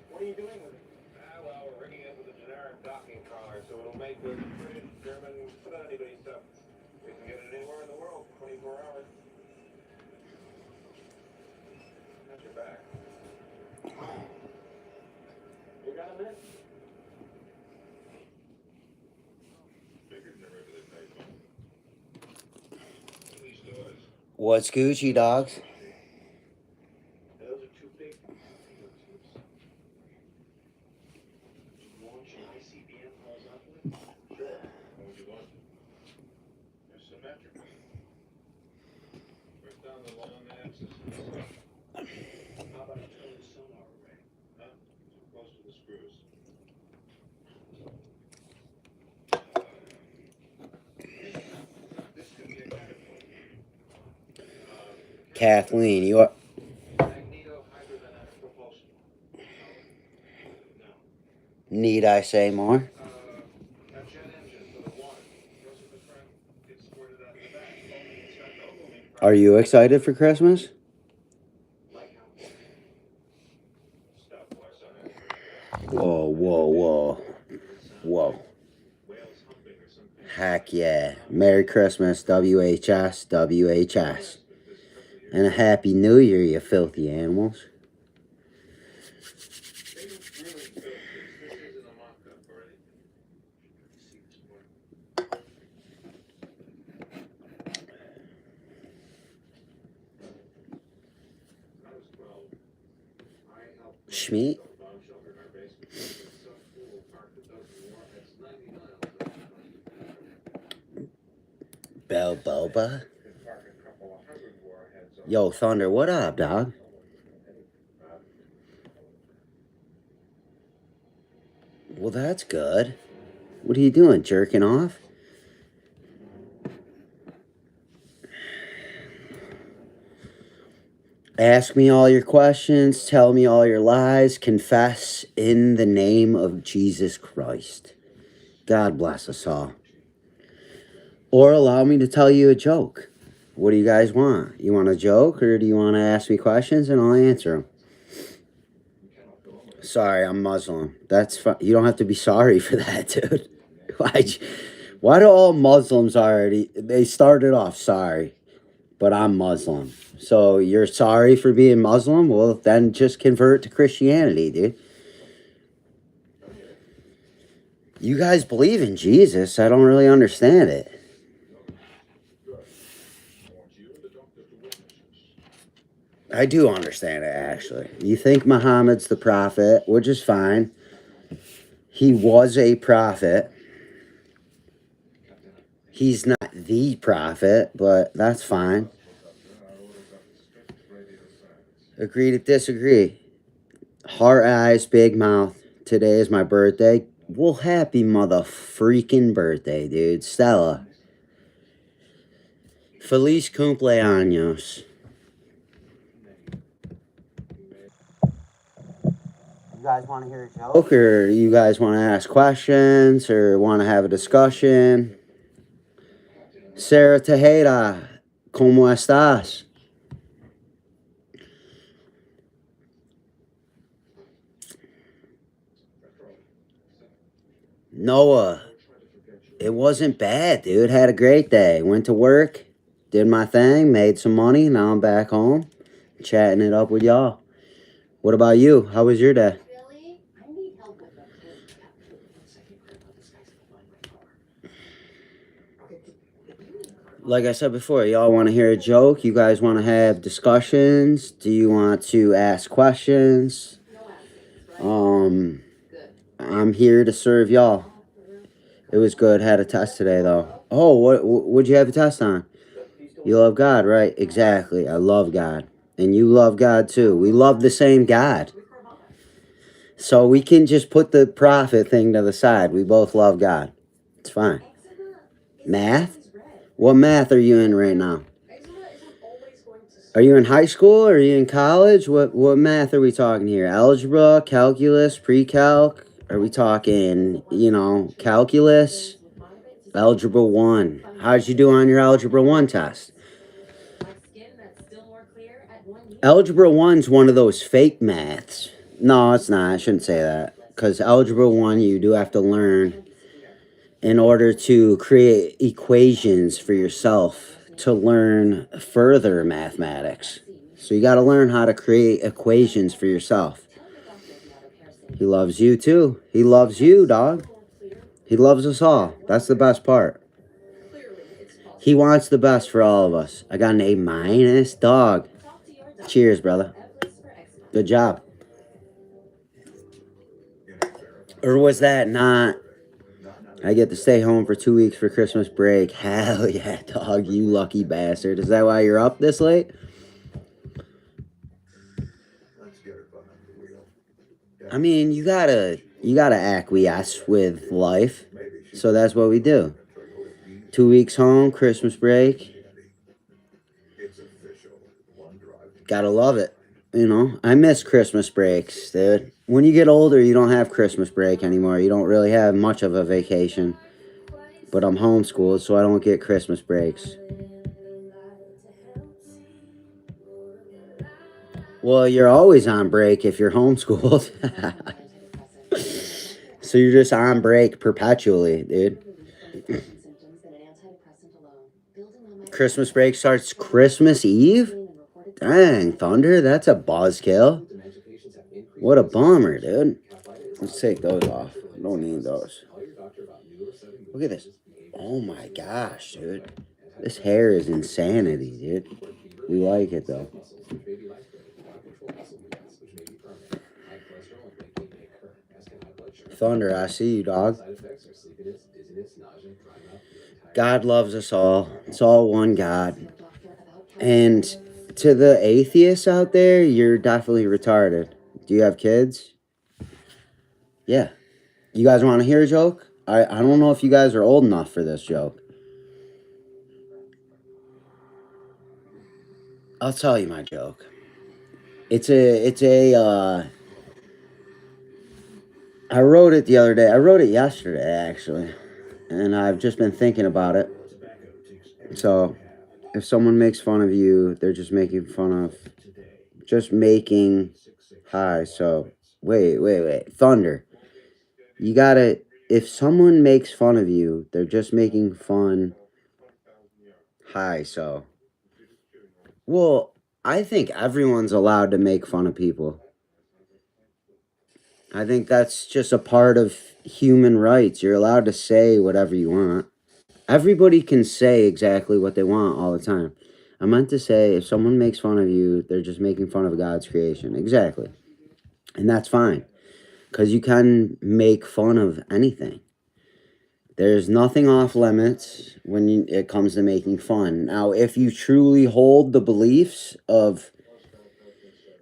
What are you doing with it? Well, we're rigging it with a generic docking collar, so it'll make good British, German, put on anybody stuff. We can get it anywhere in the world for 24 hours. How's your back? You got a minute? Bigger than a regular typhoon. These doors. What's Gucci, dogs? Those are too big. Launch an ICBM horizontally? Sure. What would you want? They're symmetrical. Break down the long axis. How about a total sonar array? Huh? Too close to the screws. This could be a catapult. Kathleen, you are. Magneto-hydrodynamic propulsion. No. Need I say more? A jet engine for the water. Goes in the front, gets squirted out in the back. Only it's got no moving parts. Are you excited for Christmas? Like how? Stop for a second. Whoa, whoa, whoa. Whoa. Whales humping or something. Heck yeah. Merry Christmas, WHS, WHS. And a Happy New Year, you filthy animals. They really built this. This isn't a mock-up or anything. See this work. When I was 12, I helped Schmeat? build a bomb shelter in our basement. Some fool parked a dozen warheads 90 miles away. Bell Boba? Could park a couple of hundred warheads on Yo, Thunder, what up, dog? Well, that's good. What are you doing, jerking off? Ask me all your questions, tell me all your lies, confess in the name of Jesus Christ. God bless us all. Or allow me to tell you a joke. What do you guys want? You want a joke, or do you want to ask me questions and I'll answer them? Sorry, I'm Muslim. That's fine. You don't have to be sorry for that, dude. Why do all Muslims already... They started off sorry, but I'm Muslim. So you're sorry for being Muslim? Well, then just convert to Christianity, dude. You guys believe in Jesus. I don't really understand it. I do understand it, actually. You think Muhammad's the prophet, which is fine. He was a prophet. He's not the prophet, but that's fine. Agree to disagree. Heart eyes, big mouth. Today is my birthday. Well, happy mother freaking birthday, dude. Stella. Feliz cumpleaños. You guys want to hear a joke, or you guys want to ask questions, or want to have a discussion? Sarah Tejeda, ¿cómo estás? Noah, it wasn't bad, dude. Had a great day. Went to work, did my thing, made some money. Now I'm back home, chatting it up with y'all. What about you? How was your day? Like I said before, y'all want to hear a joke? You guys want to have discussions? Do you want to ask questions? I'm here to serve y'all. It was good. Had a test today, though. Oh, what'd you have a test on? You love God, right? Exactly. I love God. And you love God, too. We love the same God. So we can just put the prophet thing to the side. We both love God. It's fine. Math? What math are you in right now? Are you in high school? Are you in college? What math are we talking here? Algebra, calculus, pre-calc? Are we talking, calculus? Algebra 1. How'd you do on your Algebra 1 test? Algebra 1's one of those fake maths. No, it's not. I shouldn't say that. Because Algebra 1, you do have to learn in order to create equations for yourself to learn further mathematics. So you got to learn how to create equations for yourself. He loves you too. He loves you, dog. He loves us all. That's the best part. He wants the best for all of us. I got an A-, dog. Cheers, brother. Good job. Or was that not? I get to stay home for 2 weeks for Christmas break. Hell yeah, dog, you lucky bastard. Is that why you're up this late? I mean, you gotta acquiesce with life. So that's what we do. 2 weeks home, Christmas break. Gotta love it. I miss Christmas breaks, dude. When you get older, you don't have Christmas break anymore. You don't really have much of a vacation. But I'm homeschooled, so I don't get Christmas breaks. Well, you're always on break if you're homeschooled. So you're just on break perpetually, dude. Christmas break starts Christmas Eve? Dang, Thunder, that's a buzzkill. What a bummer, dude. Let's take those off. I don't need those. Look at this. Oh my gosh, dude. This hair is insanity, dude. We like it, though. Thunder, I see you, dog. God loves us all. It's all one God. And to the atheists out there, you're definitely retarded. Do you have kids? Yeah. You guys want to hear a joke? I don't know if you guys are old enough for this joke. I'll tell you my joke. I wrote it the other day. I wrote it yesterday, actually. And I've just been thinking about it. So, if someone makes fun of you, they're just making fun of... Hi, so... Wait. Thunder. You gotta... If someone makes fun of you, they're just making fun... Hi, so... Well, I think everyone's allowed to make fun of people. I think that's just a part of human rights. You're allowed to say whatever you want. Everybody can say exactly what they want all the time. I meant to say, if someone makes fun of you, they're just making fun of God's creation. Exactly. And that's fine. Because you can make fun of anything. There's nothing off limits when it comes to making fun. Now, if you truly hold the beliefs of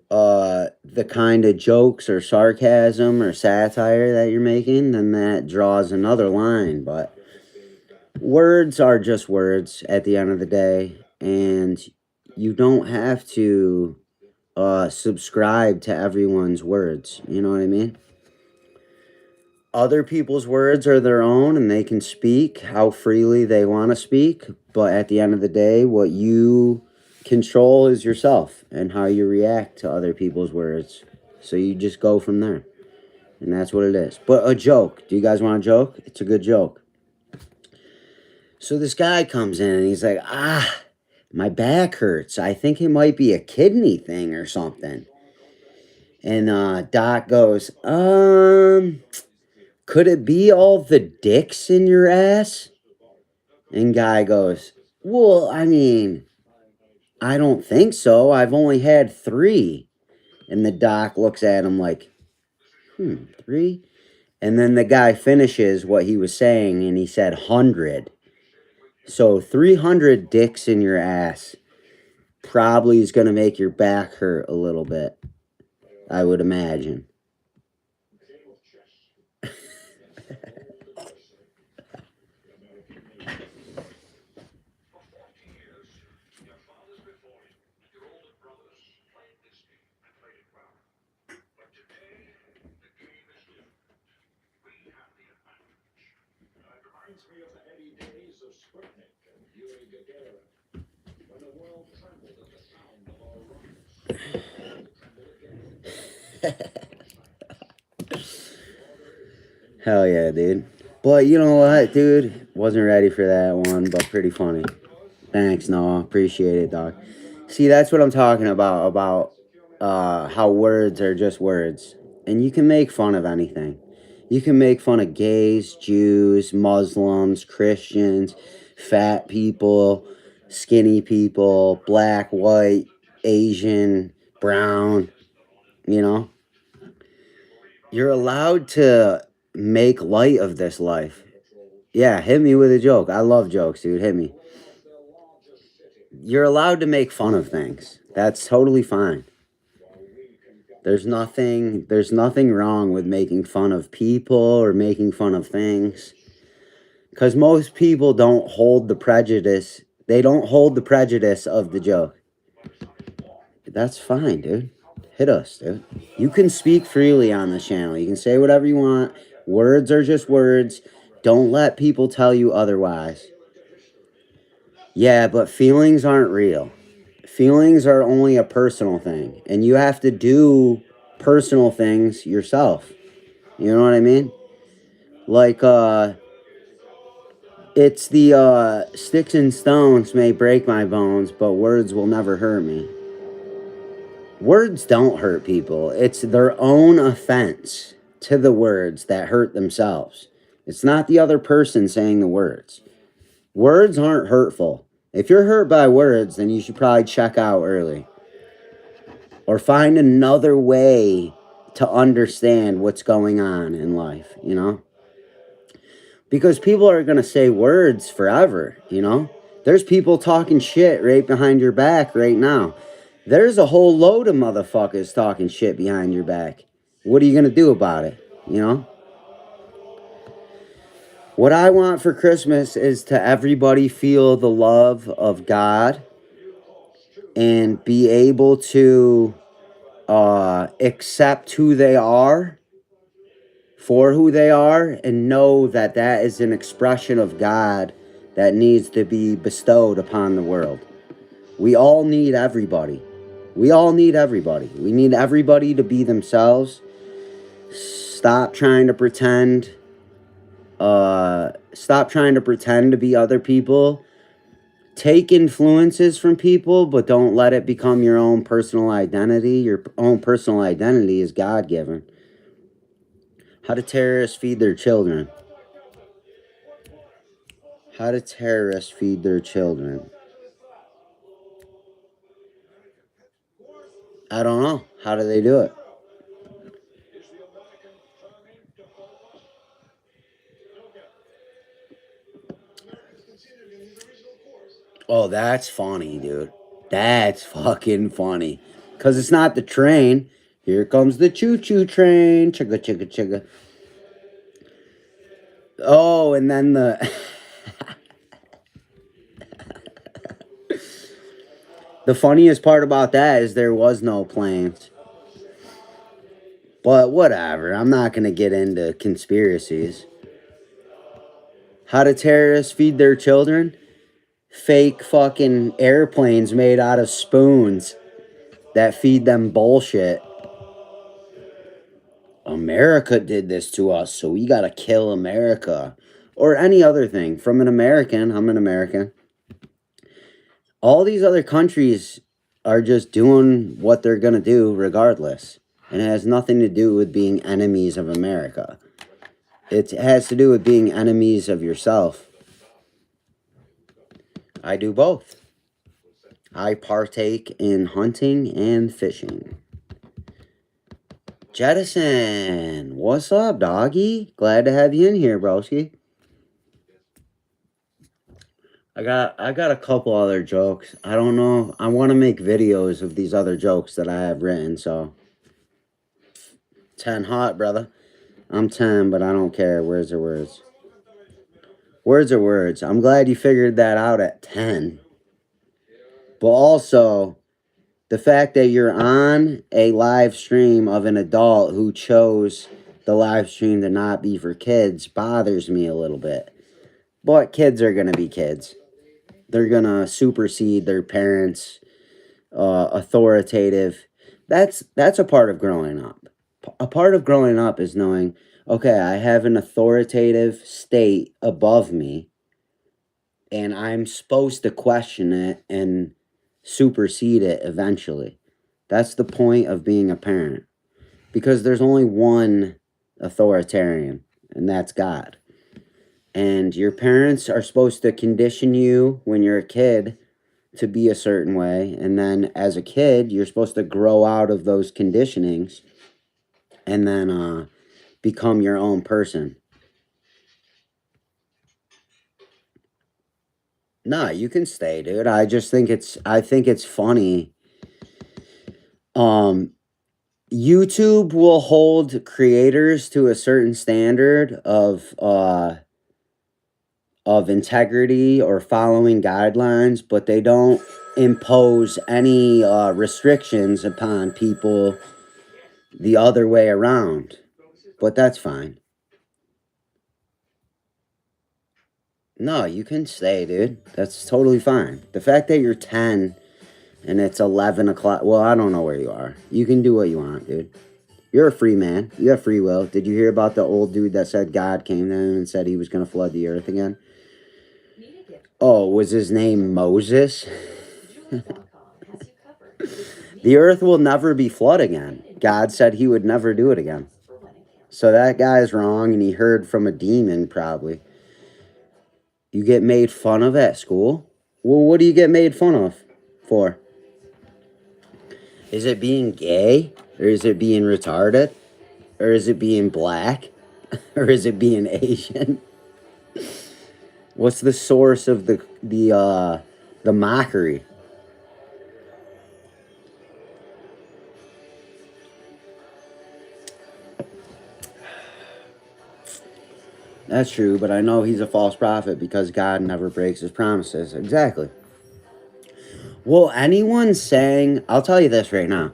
the kind of jokes or sarcasm or satire that you're making, then that draws another line. But words are just words at the end of the day, and you don't have to subscribe to everyone's words. You know what I mean? Other people's words are their own and they can speak how freely they want to speak. But at the end of the day, what you control is yourself and how you react to other people's words. So you just go from there. And that's what it is. But a joke. Do you guys want a joke? It's a good joke. So this guy comes in and he's like, my back hurts. I think it might be a kidney thing or something. And Doc goes, could it be all the dicks in your ass? And guy goes, well, I mean, I don't think so. I've only had 3. And the doc looks at him like, 3? And then the guy finishes what he was saying and he said 100. So 300 dicks in your ass probably is going to make your back hurt a little bit, I would imagine. Hell yeah, dude. But you know what, dude? Wasn't ready for that one, but pretty funny. Thanks, Noah. Appreciate it, dog. See, that's what I'm talking about how words are just words. And you can make fun of anything. You can make fun of gays, Jews, Muslims, Christians, fat people, skinny people, black, white, Asian, brown, you know? You're allowed to make light of this life. Yeah, hit me with a joke. I love jokes, dude. Hit me. You're allowed to make fun of things. That's totally fine. There's nothing wrong with making fun of people or making fun of things. Cuz most people don't hold the prejudice. They don't hold the prejudice of the joke. That's fine, dude. Hit us, dude. You can speak freely on this channel. You can say whatever you want. Words are just words. Don't let people tell you otherwise. Yeah, but feelings aren't real. Feelings are only a personal thing. And you have to do personal things yourself. You know what I mean? Like, it's the sticks and stones may break my bones, but words will never hurt me. Words don't hurt people. It's their own offense to the words that hurt themselves. It's not the other person saying the words. Words aren't hurtful. If you're hurt by words, then you should probably check out early. Or find another way to understand what's going on in life, you know? Because people are going to say words forever, you know? There's people talking shit right behind your back right now. There's a whole load of motherfuckers talking shit behind your back. What are you going to do about it, you know? What I want for Christmas is to everybody feel the love of God and be able to accept who they are for who they are and know that that is an expression of God that needs to be bestowed upon the world. We all need everybody. We all need everybody. We need everybody to be themselves. Stop trying to pretend. Stop trying to pretend to be other people. Take influences from people, but don't let it become your own personal identity. Your own personal identity is God-given. How do terrorists feed their children? How do terrorists feed their children? I don't know. How do they do it? Oh, that's funny, dude. That's fucking funny. Because it's not the train. Here comes the choo-choo train. Chugga, chugga, chugga. Oh, and then the... The funniest part about that is there was no planes. But whatever, I'm not going to get into conspiracies. How do terrorists feed their children? Fake fucking airplanes made out of spoons that feed them bullshit. America did this to us, so we gotta kill America. Or any other thing. From an American, I'm an American. All these other countries are just doing what they're gonna do regardless. And it has nothing to do with being enemies of America. It has to do with being enemies of yourself. I do both. I partake in hunting and fishing. Jettison, what's up, doggy? Glad to have you in here, broski. I got a couple other jokes. I don't know. I want to make videos of these other jokes that I have written, so 10 hot, brother. I'm 10, but I don't care. Words are words. Words are words. I'm glad you figured that out at 10. But also, the fact that you're on a live stream of an adult who chose the live stream to not be for kids bothers me a little bit. But kids are going to be kids. They're going to supersede their parents' authoritative. That's a part of growing up. A part of growing up is knowing, okay, I have an authoritative state above me, and I'm supposed to question it and supersede it eventually. That's the point of being a parent. Because there's only one authoritarian, and that's God. And your parents are supposed to condition you when you're a kid to be a certain way. And then as a kid, you're supposed to grow out of those conditionings and then become your own person. Nah, you can stay, dude. I think it's funny. YouTube will hold creators to a certain standard of integrity or following guidelines, but they don't impose any restrictions upon people the other way around. But that's fine. No, you can stay, dude. That's totally fine. The fact that you're 10 and it's 11 o'clock, well, I don't know where you are. You can do what you want, dude. You're a free man. You have free will. Did you hear about the old dude that said God came to him and said he was going to flood the earth again? Oh, was his name Moses? The earth will never be flooded again. God said he would never do it again. So that guy's wrong, and he heard from a demon, probably. You get made fun of at school? Well, what do you get made fun of for? Is it being gay? Or is it being retarded? Or is it being black? Or is it being Asian? What's the source of the mockery? That's true, but I know he's a false prophet because God never breaks his promises. Exactly. Well, anyone saying, I'll tell you this right now.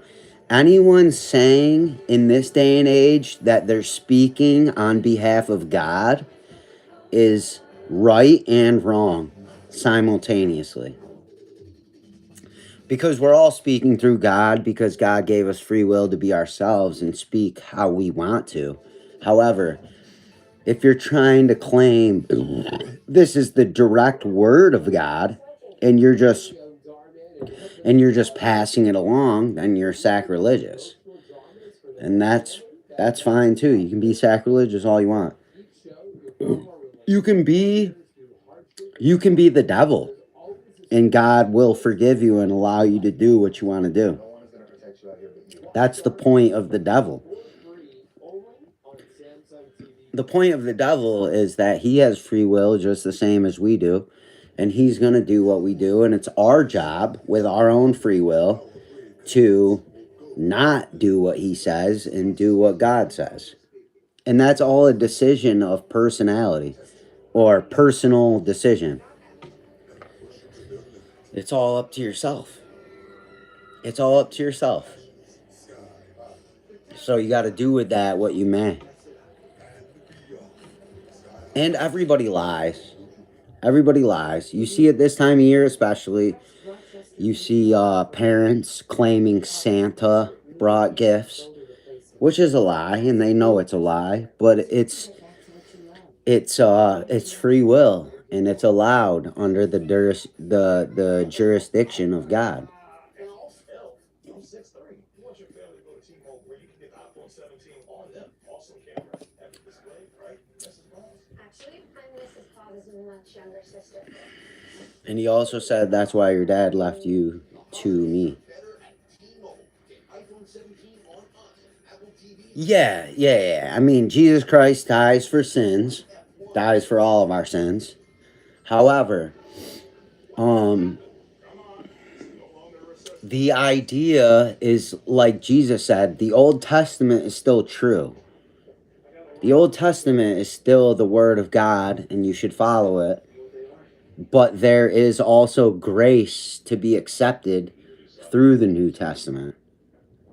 Anyone saying in this day and age that they're speaking on behalf of God is right and wrong simultaneously. Because we're all speaking through God because God gave us free will to be ourselves and speak how we want to. However, if you're trying to claim this is the direct word of God and you're just passing it along, then you're sacrilegious. And that's fine too. You can be sacrilegious all you want. You can be the devil, and God will forgive you and allow you to do what you want to do. That's the point of the devil. The point of the devil is that he has free will just the same as we do, and he's going to do what we do, and it's our job with our own free will to not do what he says and do what God says. And that's all a decision of personality or personal decision. It's all up to yourself. It's all up to yourself. So you got to do with that what you may. And everybody lies. Everybody lies. You see it this time of year especially. You see parents claiming Santa brought gifts, which is a lie, and they know it's a lie, but it's free will, and it's allowed under the jurisdiction of God. And he also said that's why your dad left you to me. Yeah. I mean, Jesus Christ dies for sins, dies for all of our sins. However, the idea is like Jesus said, the Old Testament is still true. The Old Testament is still the word of God, and you should follow it. But there is also grace to be accepted through the New Testament,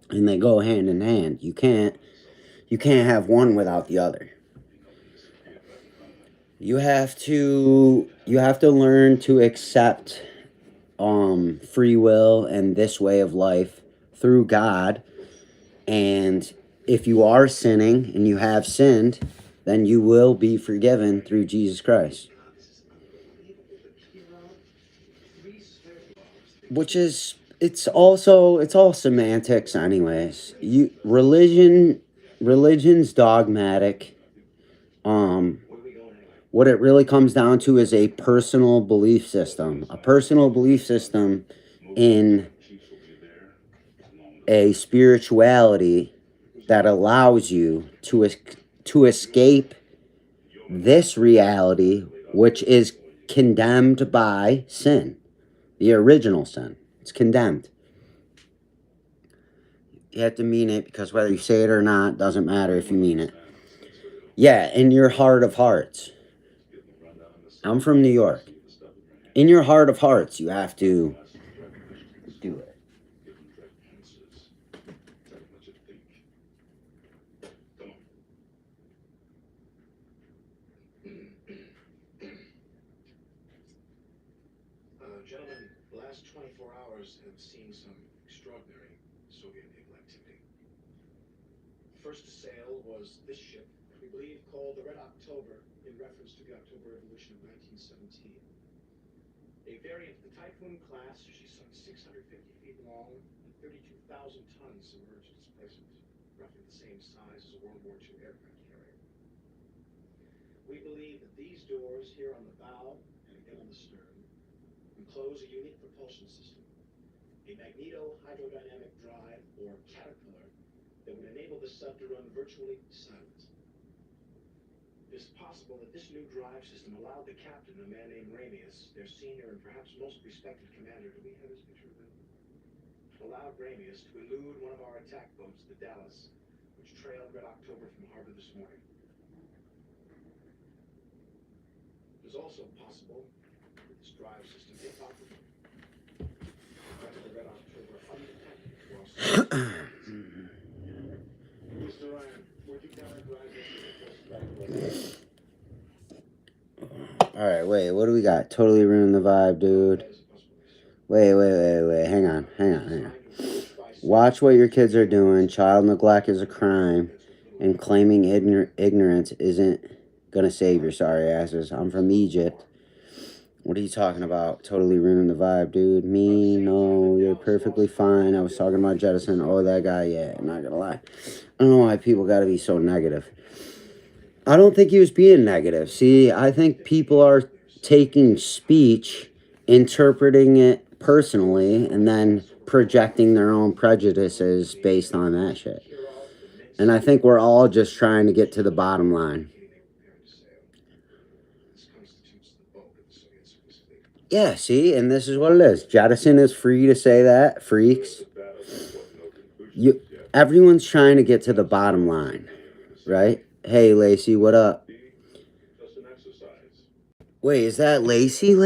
and they go hand in hand. You can't have one without the other. You have to learn to accept free will and this way of life through God. And if you are sinning and you have sinned, then you will be forgiven through Jesus Christ. Which is, it's all semantics anyways. Religion's dogmatic. What it really comes down to is a personal belief system. A personal belief system in a spirituality that allows you to escape this reality, which is condemned by sin. The original sin. It's condemned. You have to mean it, because whether you say it or not, doesn't matter if you mean it. Yeah, in your heart of hearts. I'm from New York. In your heart of hearts, you have to do it. Gentlemen, the last 24 hours have seen some extraordinary Soviet naval activity. First to sail was this ship, we believe called the Red October, in reference to the October Revolution of 1917. A variant of the Typhoon class, she's some 650 feet long and 32,000 tons submerged displacement, roughly the same size as a World War II aircraft carrier. We believe that these doors here on the bow and again on the stern enclose a unique propulsion system, a magneto-hydrodynamic drive, or caterpillar, that would enable the sub to run virtually silent. It is possible that this new drive system allowed the captain, a man named Ramius, their senior and perhaps most respected commander, do we have his picture of him? Allowed Ramius to elude one of our attack boats, the Dallas, which trailed Red October from harbor this morning. It is also possible that this drive system, if operable, left the Red October undetected across Mr. Ryan, would you characterize this? Alright, wait, what do we got? Totally ruined the vibe, dude. Wait. Hang on. Watch what your kids are doing. Child neglect is a crime, and claiming ignorance isn't gonna save your sorry asses. I'm from Egypt. What are you talking about? Totally ruining the vibe, dude. Me? No, you're perfectly fine. I was talking about Jettison. Oh, that guy, yeah, not gonna lie. I don't know why people gotta be so negative. I don't think he was being negative. See, I think people are taking speech, interpreting it personally, and then projecting their own prejudices based on that shit. And I think we're all just trying to get to the bottom line. Yeah, see, and this is what it is. Jettison is free to say that, freaks. Everyone's trying to get to the bottom line, right? Hey, Lacey, what up? Wait, is that Lacey?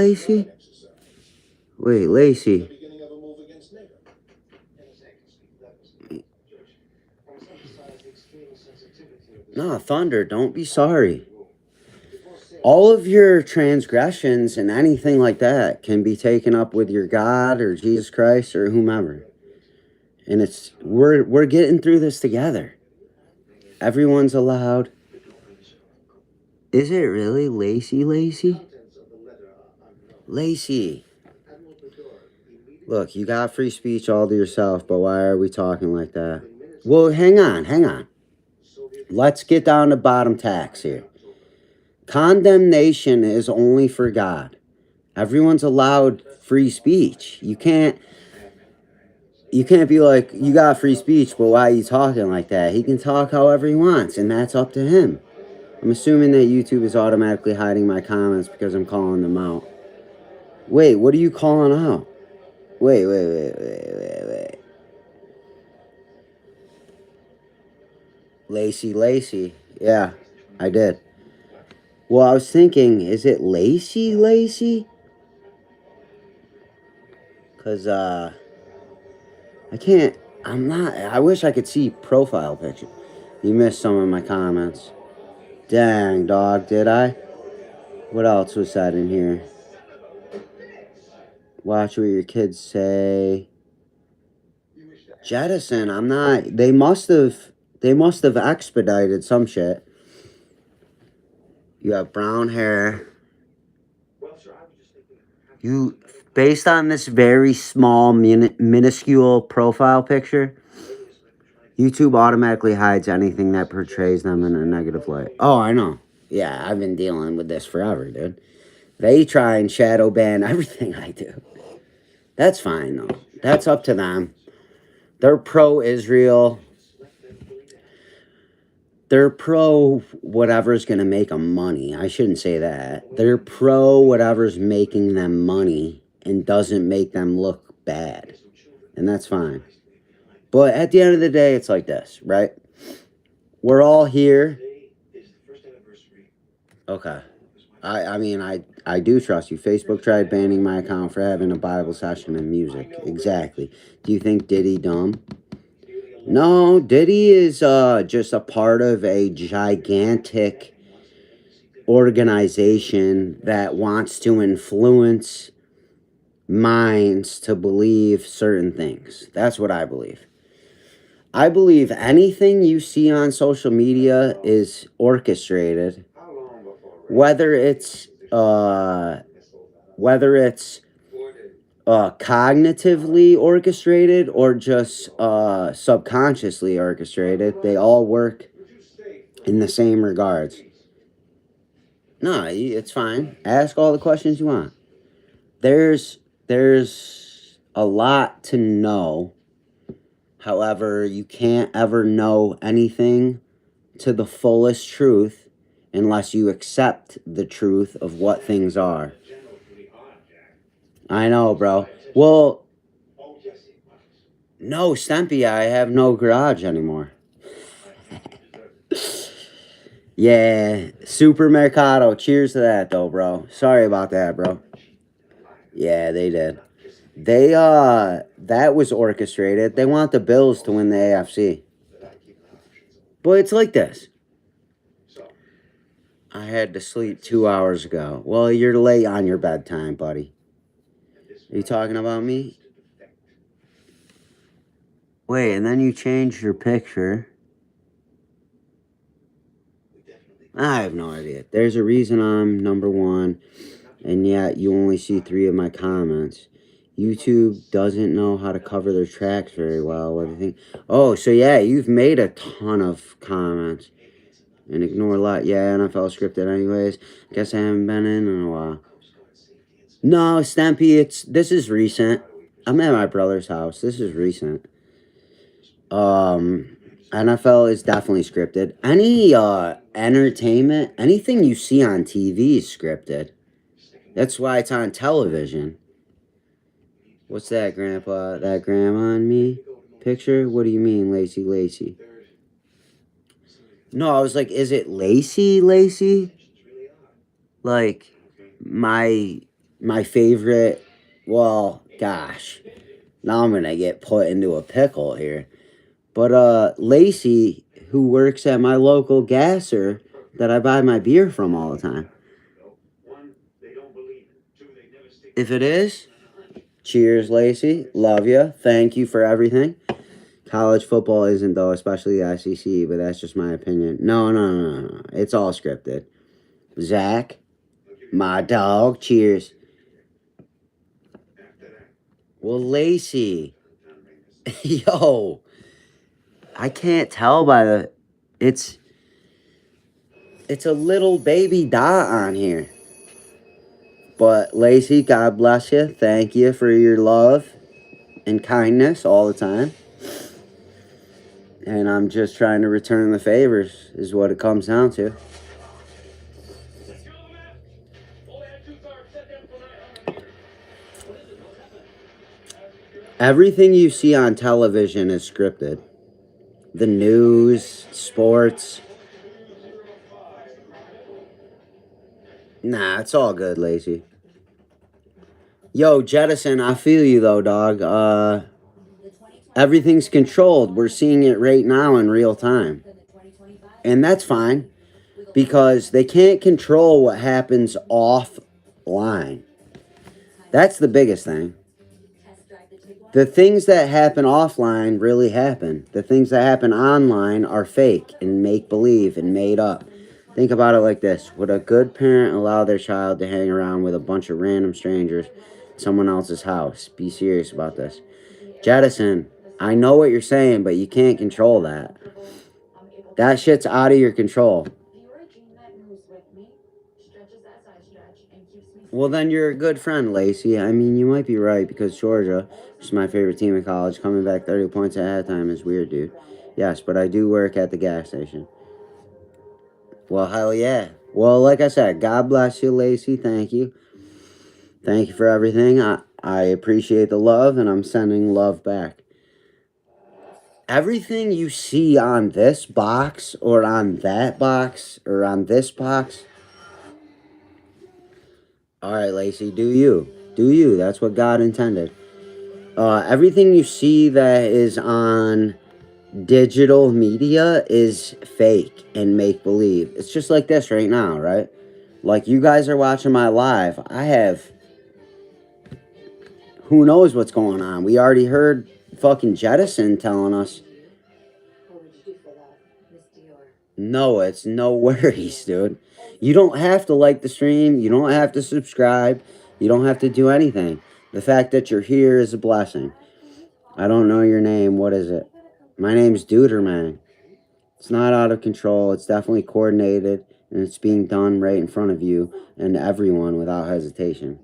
Wait, Lacey. No, Thunder, don't be sorry. All of your transgressions and anything like that can be taken up with your God or Jesus Christ or whomever. And it's we're getting through this together. Everyone's allowed. Is it really Lacey? Lacey. Look, you got free speech all to yourself, but why are we talking like that? Well, hang on. Let's get down to bottom tax here. Condemnation is only for God. Everyone's allowed free speech. You can't be like, you got free speech, but why are you talking like that? He can talk however he wants, and that's up to him. I'm assuming that YouTube is automatically hiding my comments because I'm calling them out. Wait, what are you calling out? Wait. Lacey. Yeah, I did. Well, I was thinking, is it Lacey? Because, I wish I could see profile picture. You missed some of my comments. Dang, dog, did I? What else was said in here? Watch what your kids say. Jettison, I'm not. They must have expedited some shit. You have brown hair. You, based on this very small, minuscule profile picture, YouTube automatically hides anything that portrays them in a negative light. Oh, I know. Yeah, I've been dealing with this forever, dude. They try and shadow ban everything I do. That's fine, though. That's up to them. They're pro-Israel. They're pro whatever's going to make them money. I shouldn't say that. They're pro whatever's making them money and doesn't make them look bad. And that's fine. But at the end of the day, it's like this, right? We're all here. Okay. I do trust you. Facebook tried banning my account for having a Bible session and music. Exactly. Do you think Diddy dumb? No, Diddy is just a part of a gigantic organization that wants to influence minds to believe certain things. That's what I believe. I believe anything you see on social media is orchestrated, whether it's cognitively orchestrated or just subconsciously orchestrated. They all work in the same regards. No, it's fine. Ask all the questions you want. There's a lot to know. However, you can't ever know anything to the fullest truth unless you accept the truth of what things are. I know, bro. Well, no, Stempy, I have no garage anymore. Yeah, Supermercado. Cheers to that, though, bro. Sorry about that, bro. Yeah, they did. That was orchestrated. They want the Bills to win the AFC. But it's like this. I had to sleep 2 hours ago. Well, you're late on your bedtime, buddy. Are you talking about me? Wait, and then you changed your picture. I have no idea. There's a reason I'm number one, and yet you only see 3 of my comments. YouTube doesn't know how to cover their tracks very well. What do you think? Oh, so yeah, you've made a ton of comments. And ignore a lot. Yeah, NFL scripted anyways. Guess I haven't been in a while. No, Stampy, this is recent. I'm at my brother's house. This is recent. NFL is definitely scripted. Any entertainment, anything you see on TV is scripted. That's why it's on television. What's that, Grandpa? That grandma and me picture? What do you mean, Lacey? No, I was like, is it Lacey? Like, my favorite, well, gosh. Now I'm going to get put into a pickle here. But, Lacey, who works at my local gasser that I buy my beer from all the time. If it is, cheers, Lacey. Love you. Thank you for everything. College football isn't, though, especially the SEC, but that's just my opinion. No. It's all scripted. Zach, my dog, cheers. Well, Lacey, yo, I can't tell by the, it's a little baby dot on here. But Lacey, God bless you. Thank you for your love and kindness all the time. And I'm just trying to return the favors, is what it comes down to. Everything you see on television is scripted. The news, sports. Nah, it's all good, Lacey. Yo, Jettison, I feel you though, dog. Everything's controlled. We're seeing it right now in real time. And that's fine, because they can't control what happens offline. That's the biggest thing. The things that happen offline really happen. The things that happen online are fake and make-believe and made up. Think about it like this. Would a good parent allow their child to hang around with a bunch of random strangers in someone else's house? Be serious about this. Jettison, I know what you're saying, but you can't control that. That shit's out of your control. Well, then you're a good friend, Lacey. I mean, you might be right, because Georgia, which is my favorite team in college, coming back 30 points at halftime is weird, dude. Yes, but I do work at the gas station. Well, hell yeah. Well, like I said, God bless you, Lacey. Thank you. Thank you for everything. I appreciate the love, and I'm sending love back. Everything you see on this box, or on that box, or on this box. All right, Lacey, do you. Do you. That's what God intended. Everything you see that is on digital media is fake and make-believe. It's just like this right now, right? Like, you guys are watching my live. I have... Who knows what's going on? We already heard fucking Jettison telling us. What would you do for that, Miss Dior? No, it's no worries, dude. You don't have to like the stream. You don't have to subscribe. You don't have to do anything. The fact that you're here is a blessing. I don't know your name. What is it? My name's DOODERMANG. It's not out of control. It's definitely coordinated, and it's being done right in front of you and everyone without hesitation.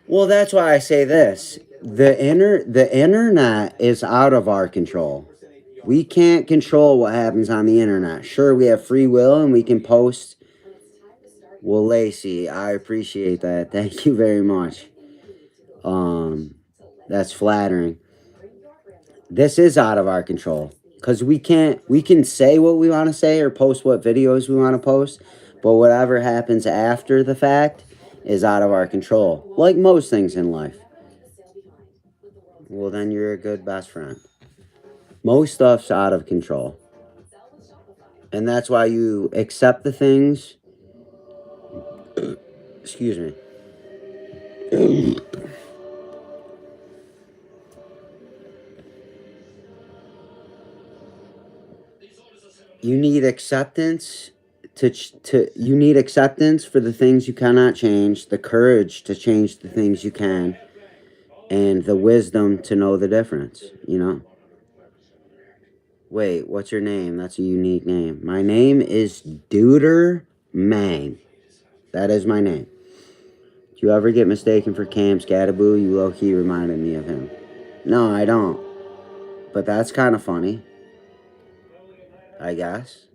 Well, that's why I say this. The internet is out of our control. We can't control what happens on the internet. Sure, we have free will and we can post. Well, Lacey, I appreciate that. Thank you very much. That's flattering. This is out of our control, because we can say what we want to say or post what videos we want to post, but whatever happens after the fact is out of our control, like most things in life. Well, then you're a good best friend. Most stuff's out of control, and that's why you accept the things. Excuse me. You need acceptance you need acceptance for the things you cannot change, the courage to change the things you can, and the wisdom to know the difference, you know? Wait, what's your name? That's a unique name. My name is DOODERMANG. That is my name. Do you ever get mistaken for Cam Scattaboo? You low-key reminded me of him. No, I don't. But that's kind of funny, I guess.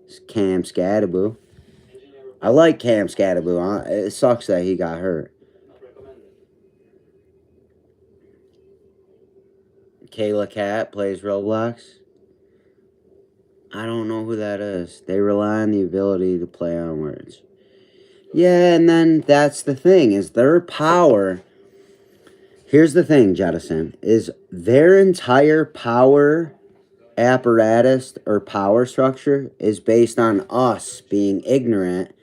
It's Cam Scattaboo. I like Cam Scattaboo. It sucks that he got hurt. Kayla Cat plays Roblox. I don't know who that is. They rely on the ability to play on words. Yeah, and then that's the thing, is their power Here's the thing, Jettison, is their entire power apparatus or power structure is based on us being ignorant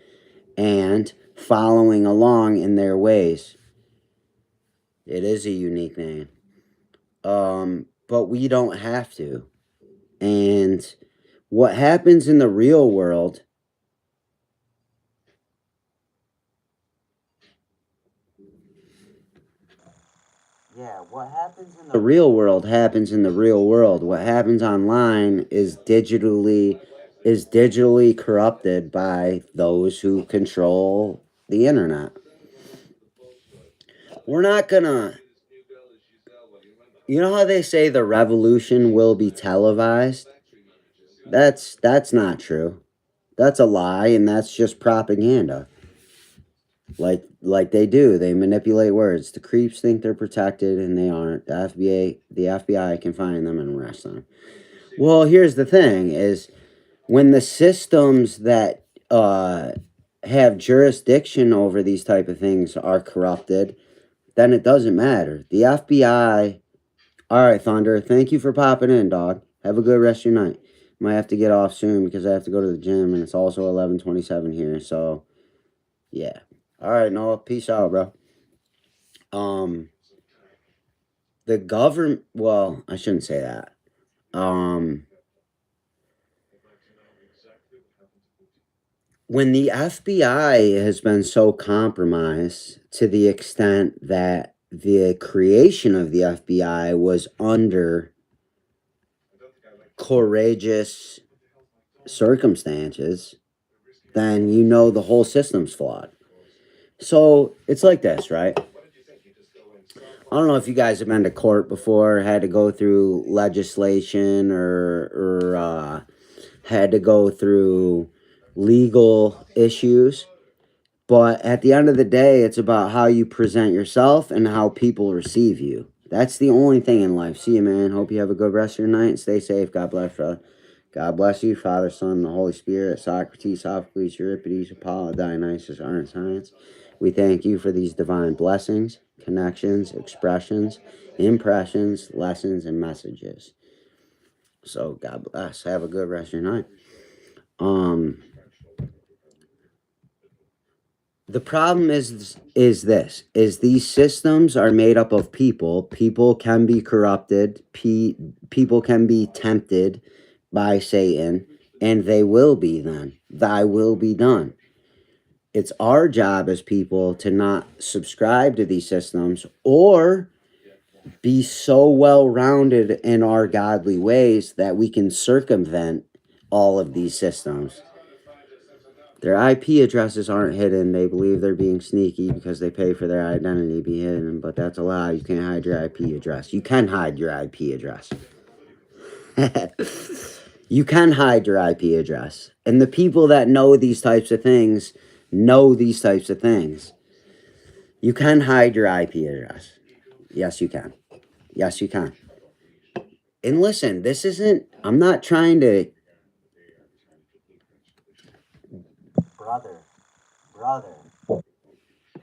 and following along in their ways. It is a unique name. But we don't have to. And what happens in the real world what happens in the real world happens in the real world. What happens online is digitally corrupted by those who control the internet. We're not gonna, you know how they say the revolution will be televised? That's not true. That's a lie, and that's just propaganda. Like they do. They manipulate words. The creeps think they're protected, and they aren't. The FBI can find them and arrest them. Well, here's the thing: is when the systems that have jurisdiction over these type of things are corrupted, then it doesn't matter. The FBI. All right, Thunder. Thank you for popping in, dog. Have a good rest of your night. Might have to get off soon because I have to go to the gym, and it's also 11:27 here. So, yeah. All right, Noah. Peace out, bro. The government. Well, I shouldn't say that. When the FBI has been so compromised to the extent that the creation of the FBI was under courageous circumstances, then you know the whole system's flawed. So it's like this, right? I don't know if you guys have been to court before, had to go through legislation or had to go through legal issues. But at the end of the day, it's about how you present yourself and how people receive you. That's the only thing in life. See you, man. Hope you have a good rest of your night. Stay safe. God bless, brother. God bless you, Father, Son, and the Holy Spirit, Socrates, Sophocles, Euripides, Apollo, Dionysus, Art and Science. We thank you for these divine blessings, connections, expressions, impressions, lessons, and messages. So, God bless. Have a good rest of your night. The problem is these systems are made up of people. People can be corrupted. People can be tempted by Satan, and they will be then. Thy will be done. It's our job as people to not subscribe to these systems or be so well-rounded in our godly ways that we can circumvent all of these systems. Their IP addresses aren't hidden. They believe they're being sneaky because they pay for their identity to be hidden, but that's a lie. You can't hide your IP address. You can hide your IP address. You can hide your IP address. And the people that know these types of things know these types of things. You can hide your IP address. Yes, you can. Yes, you can. And listen, this isn't, I'm not trying to... Brother.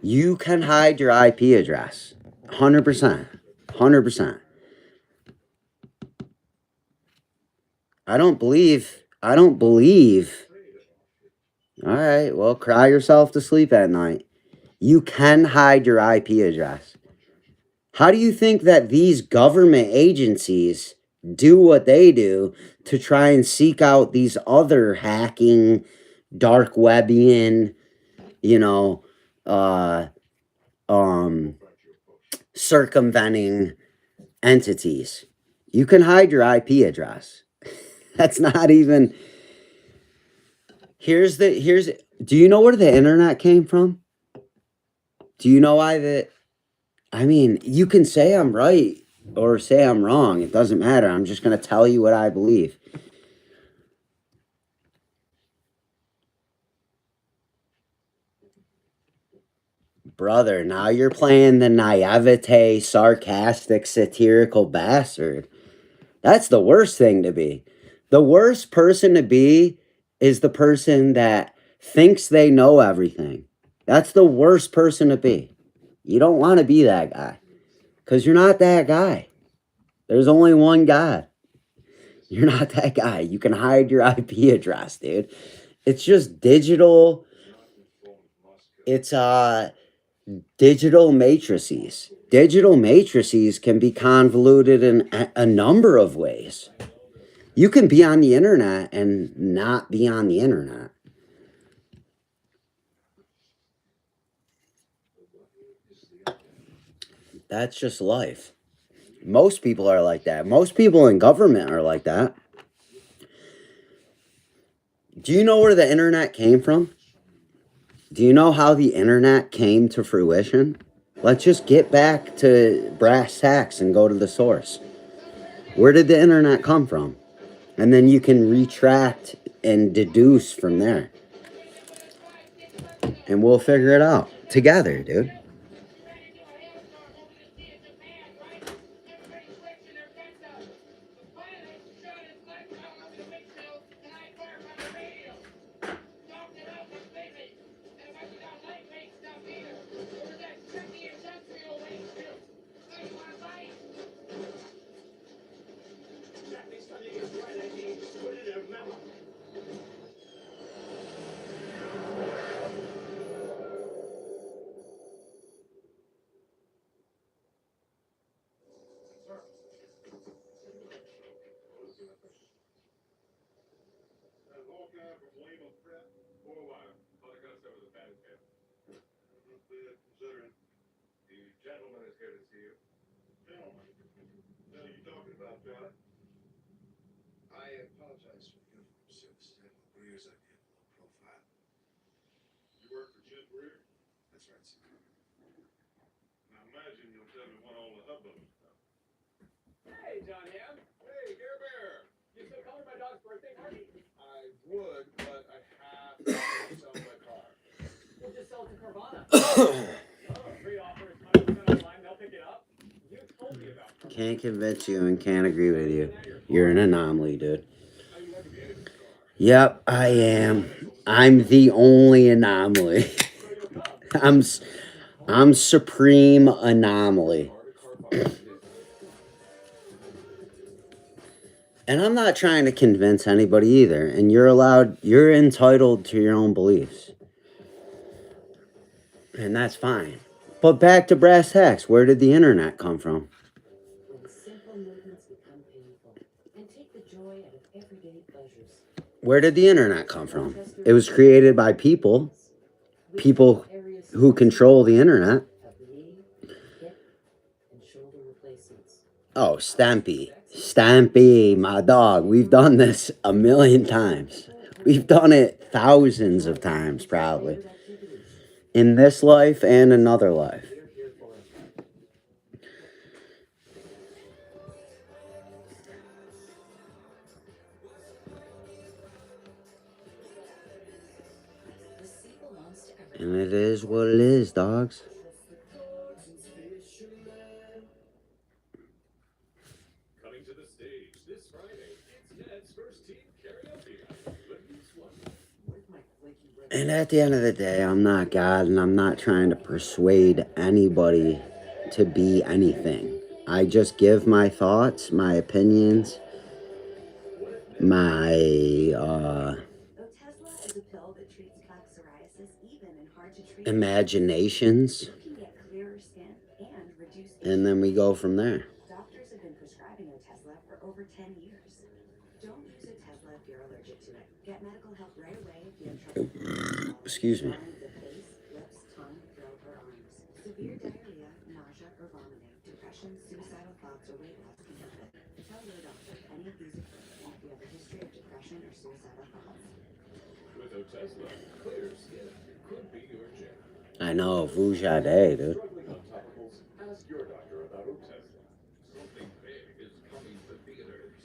You can hide your IP address. 100%. 100%. I don't believe. All right, well, cry yourself to sleep at night. You can hide your IP address. How do you think that these government agencies do what they do to try and seek out these other hacking, dark Webian, circumventing entities? You can hide your IP address. That's not even... Do you know where the internet came from? Do you know why you can say I'm right or say I'm wrong. It doesn't matter. I'm just going to tell you what I believe. Brother, now you're playing the naivete, sarcastic, satirical bastard. That's the worst thing to be. The worst person to be is the person that thinks they know everything. That's the worst person to be. You don't want to be that guy. Because you're not that guy. There's only one God. You're not that guy. You can hide your IP address, dude. It's just digital. It's digital matrices. Digital matrices can be convoluted in a number of ways. You can be on the internet and not be on the internet. That's just life. Most people are like that. Most people in government are like that. Do you know where the internet came from? Do you know how the internet came to fruition? Let's just get back to brass tacks and go to the source. Where did the internet come from? And then you can retract and deduce from there. And we'll figure it out together, dude. Gentleman is here to see you. Gentleman? What are you talking about, John? I apologize for the uniform suits. I have Greer's idea of low profile. You work for Jim Greer? That's right, sir. Now imagine you'll tell me what all the hubbub is about. Hey, John Ham. Hey, Care Bear! You still coming to my dog's birthday party? I would, but I have to sell my car. We'll just sell it to Carvana. Great offer. It's 100% online. They'll pick it up. You told me about Carvana. Can't convince you and can't agree with you. You're an anomaly, dude. Yep, I am. I'm the only anomaly. I'm supreme anomaly. And I'm not trying to convince anybody either. And you're entitled to your own beliefs. And that's fine. But back to brass tacks, where did the internet come from? When simple movements become painful, and take the joy out of everyday pleasures. Where did the internet come from? It was created by people who control the internet. Oh, Stampy, my dog. We've done this a million times. We've done it thousands of times, probably. In this life and another life. And it is what it is, dogs. Coming to the stage this Friday, it's Ned's first team karaoke night. But here's one. And at the end of the day, I'm not God, and I'm not trying to persuade anybody to be anything. I just give my thoughts, my opinions, my imaginations, and then we go from there. Doctors have been prescribing Otezla for over 10 years. Don't use Otezla if you're allergic to it. Get medical help right away if you have trouble. Excuse me. The face, lips, tongue, throat, or arms. Severe diarrhea, nausea, or vomiting, depression, suicidal thoughts, or weight loss can happen. Tell your doctor if any of these occur and if you have a history of depression or suicidal thoughts. With Otezla, clear skin could be your jam. I know, Vujade, dude. Struggling on topicals? Ask your doctor about Otezla. Something big is coming to theaters.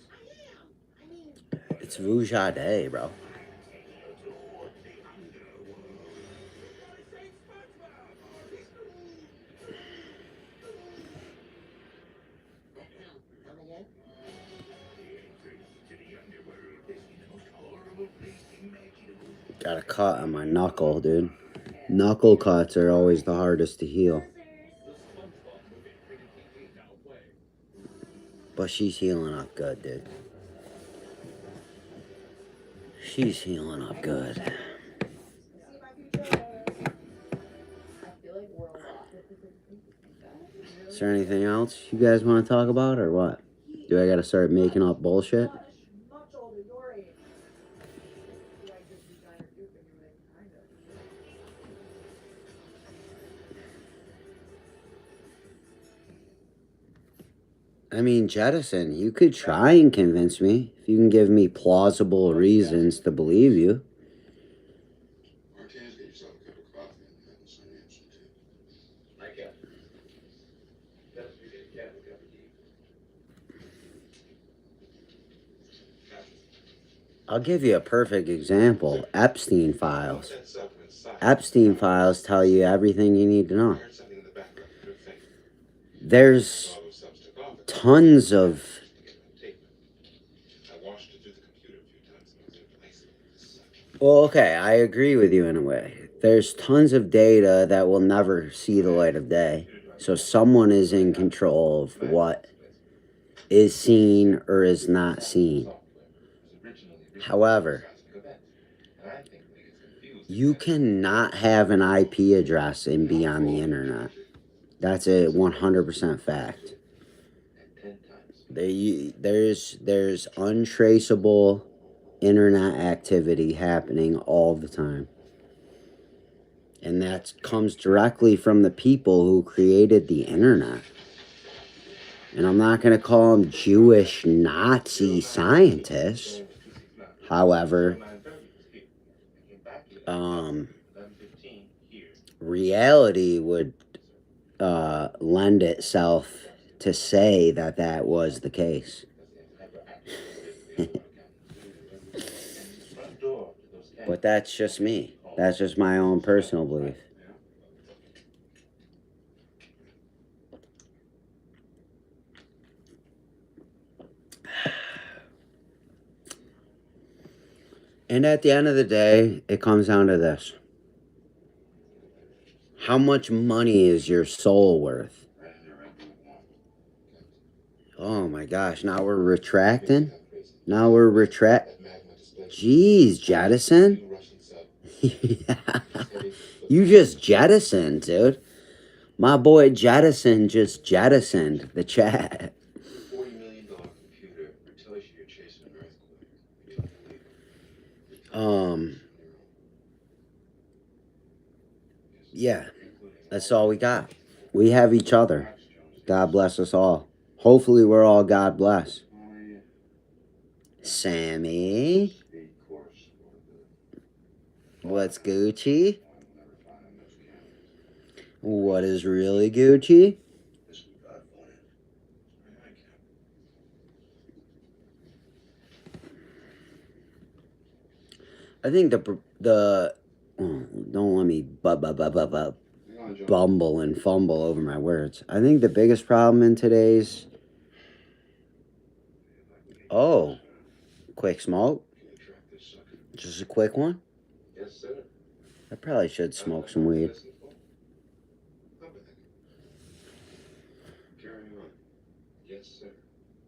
It's Vujade, bro. Got a cut on my knuckle, dude. Knuckle cuts are always the hardest to heal. But she's healing up good, dude. She's healing up good. Is there anything else you guys want to talk about or what? Do I gotta start making up bullshit? I mean, Jettison, you could try and convince me if you can give me plausible reasons to believe you. Martinez, get yourself a cup of coffee and have some answer too. I can't. That's you get a cup of tea. I'll give you a perfect example. Epstein files. Epstein files tell you everything you need to know. There's tons of... Well, okay, I agree with you in a way. There's tons of data that will never see the light of day. So someone is in control of what is seen or is not seen. However, you cannot have an IP address and be on the internet. That's a 100% fact. There's untraceable internet activity happening all the time. And that comes directly from the people who created the internet. And I'm not going to call them Jewish Nazi scientists. However, reality would lend itself to say that that was the case. But that's just me. That's just my own personal belief. And at the end of the day, it comes down to this. How much money is your soul worth? Oh my gosh, now we're retracting? Now we're Jeez, Jettison? Yeah. You just jettisoned, dude. My boy Jettison just jettisoned the chat. $40 million computer tells you you're chasing an earthquake. Yeah, that's all we got. We have each other. God bless us all. Hopefully we're all God bless. Sammy? What's Gucci? What is really Gucci? I think don't let me bumble and fumble over my words. I think the biggest problem in today's... Oh, quick smoke? Just a quick one? Yes, sir. I probably should smoke some weed. Yes, sir.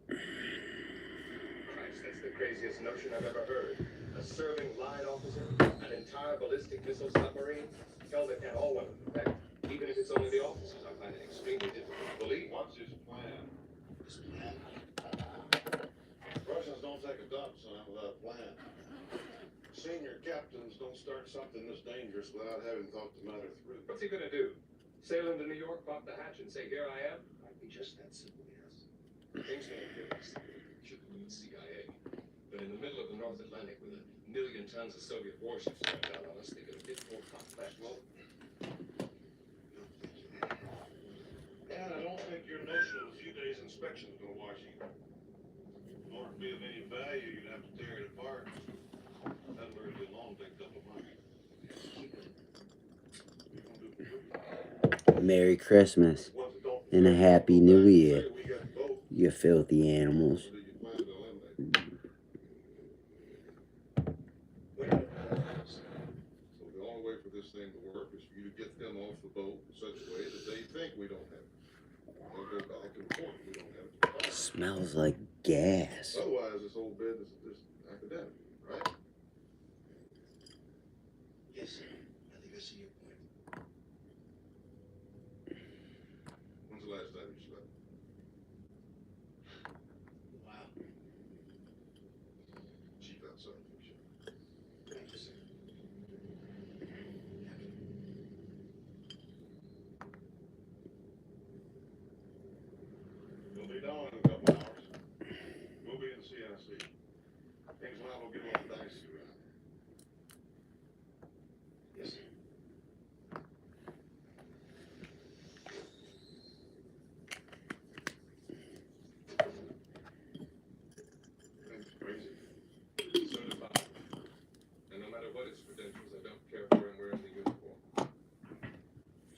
Christ, that's the craziest notion I've ever heard. A serving line officer, an entire ballistic missile submarine. Hell, they can't all weapons effect. Even if it's only the officers, I find it extremely difficult to believe. What's his plan? His plan? Russians don't take a dump, son, without a plan. Senior captains don't start something this dangerous without having thought the matter through. What's he gonna do? Sail into New York, pop the hatch, and say, "Here I am"? Might be just that simple, yes. Things may appear should be the CIA. But in the middle of the North Atlantic with 1 million tons of Soviet warships coming down on us, they get a bit more complex. Well, and I don't think your notion of a few days inspection is gonna wash you. In order to be of any value, you'd have to tear it apart. That'll really long take a couple of months. Merry Christmas and a Happy New Year, you filthy animals. So the only way for this thing to work is for you to get them off the boat in such a way that they think we don't have it. They'll go back and report we don't have it. Smells like gas. Otherwise, this whole business is just academic, right? Yes, sir. I think I see your point. When's the last time you slept? Wow. Chief outside for sure. Thank you, sir. We'll be down in a couple hours. We'll be in the CIC. Things will get a little dicey around here. Yes, sir. Things crazy. So do I. And no matter what its credentials, I don't care for him wearing the uniform.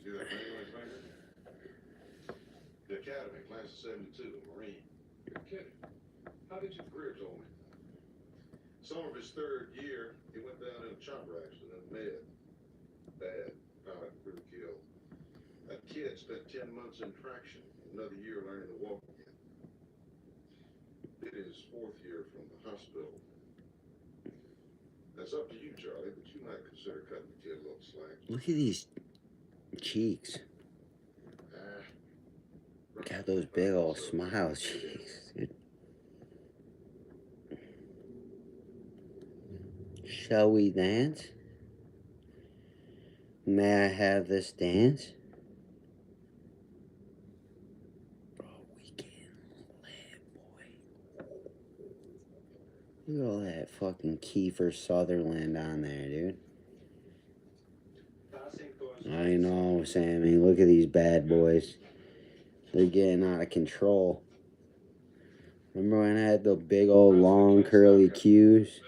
See that ring on his finger? The Academy, class of 72, Marine. You're kidding. How did you Greer told me. Summer of his third year, he went down in a chopper accident in Med. Bad. Pilot really killed. That kid spent 10 months in traction, another year learning to walk again. Did his fourth year from the hospital. That's up to you, Charlie, but you might consider cutting the kid a little slack. Look at these cheeks. Got those big old smile cheeks, dude. Shall we dance? May I have this dance? Bro, we can live, boy. Look at all that fucking Kiefer Sutherland on there, dude. I know, Sammy. Look at these bad boys. They're getting out of control. Remember when I had the big old long curly cues?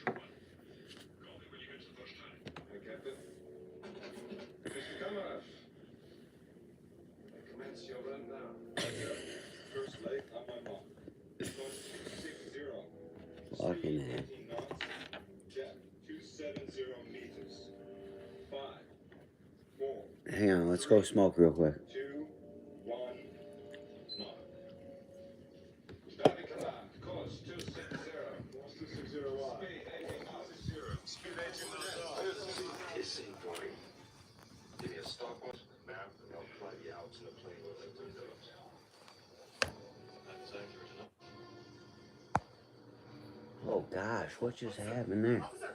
Hey, Captain. Mr. Conrad. commence your run now? First leg on my mark. Course 260. Fucking hell. 18 knots. Depth 270 meters. 5, 4, Hang on, let's go smoke real quick. 2, 1, mark. Starting command. Course 260. Course 260 what? Speed 18 knots. Speed 18 knots. Hissing for me. Give me a stopwatch and a map, and I'll fly you out to the plane with the windows. That's accurate enough. Oh gosh, what just happened there? Officer,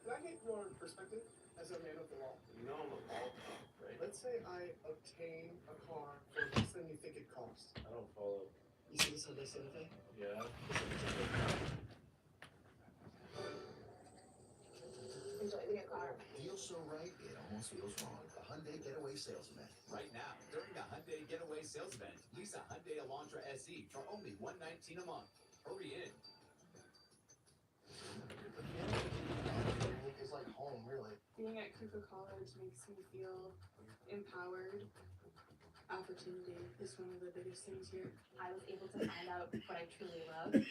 could I get your perspective as a man of the law? You know I'm a ball cop, right? Let's say I obtain a car for less than you think it costs. I don't follow. You see this Hyundai Santa Fe? Yeah. Enjoy the new car. Feels so right, it almost feels wrong. The Hyundai Getaway Sales Event. Right now, during the Hyundai Getaway Sales Event, lease a Hyundai Elantra SE for only $119 a month. Hurry in. It's like home, really. Being at Cuckoo College makes me feel empowered. Opportunity is one of the biggest things here. I was able to find out what I truly love. The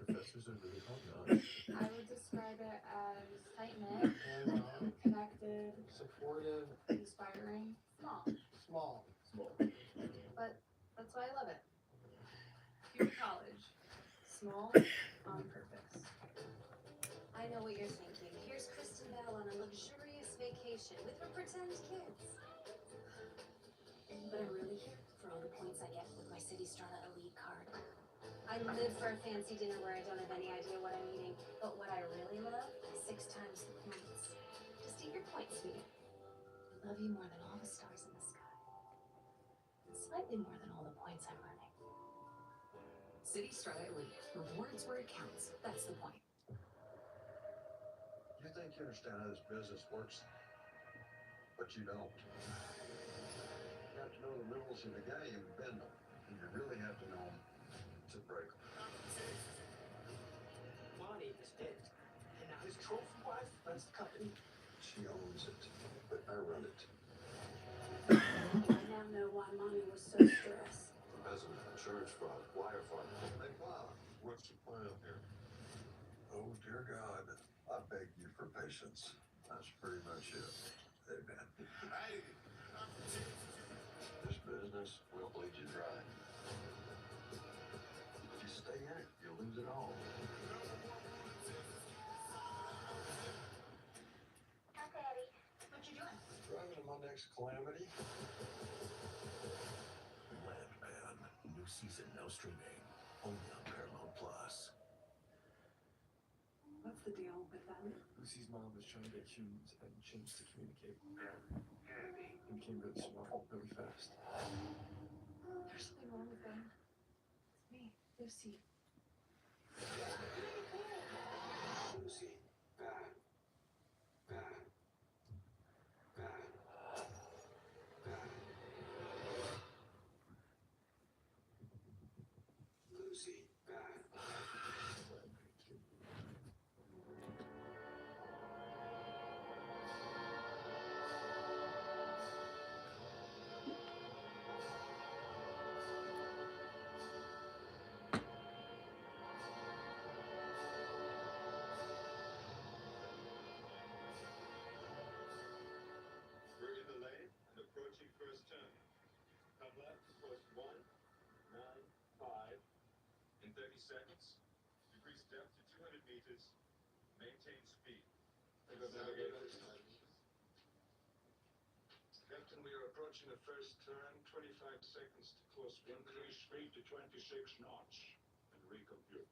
professors are really helping us. I would describe it as tight-knit, And connected, supportive, inspiring, Small, small. but that's why I love it. Cuckoo College. Small on purpose. I know what you're thinking. Here's Kristen Bell on a luxurious vacation with her pretend kids. But I'm really here for all the points I get with my City Strata Elite card. I live for a fancy dinner where I don't have any idea what I'm eating, but what I really love is 6 times the points. Just eat your points, sweetie. I love you more than all the stars in the sky. And slightly more than all the points I'm earning. City Strata Elite. Rewards where it counts. That's the point. You think you understand how this business works, but you don't. You have to know the rules of the game, bend them, and you really have to know them to break them. Monty is dead. And now his trophy wife runs the company. She owns it, but I run it. I now know why Mommy was so stressed. Embezzlement, insurance fraud, wire fraud. Hey, Bob, what's the plan here? Oh, dear God, I beg you for patience. That's pretty much it. Amen. This business will bleed you dry. stay in it, you'll lose it all. Hi, Daddy. What you doing? Driving to my next calamity. Landman. New season now streaming. Only on Paramount Plus. What's the deal with them? Lucy's mom was trying to get humans and chimps to communicate. They became really smart, really fast. There's something wrong with them. It's me, Lucy. Lucy, bad. Bad. Bad. Bad. Lucy, bad. We're in the lane and approaching first turn. Come left, course 1, 9, 5. In 30 seconds, decrease depth to 200 meters. Maintain speed. Captain, we are approaching the first turn. 25 seconds to course. Increase speed to 26 knots and recompute.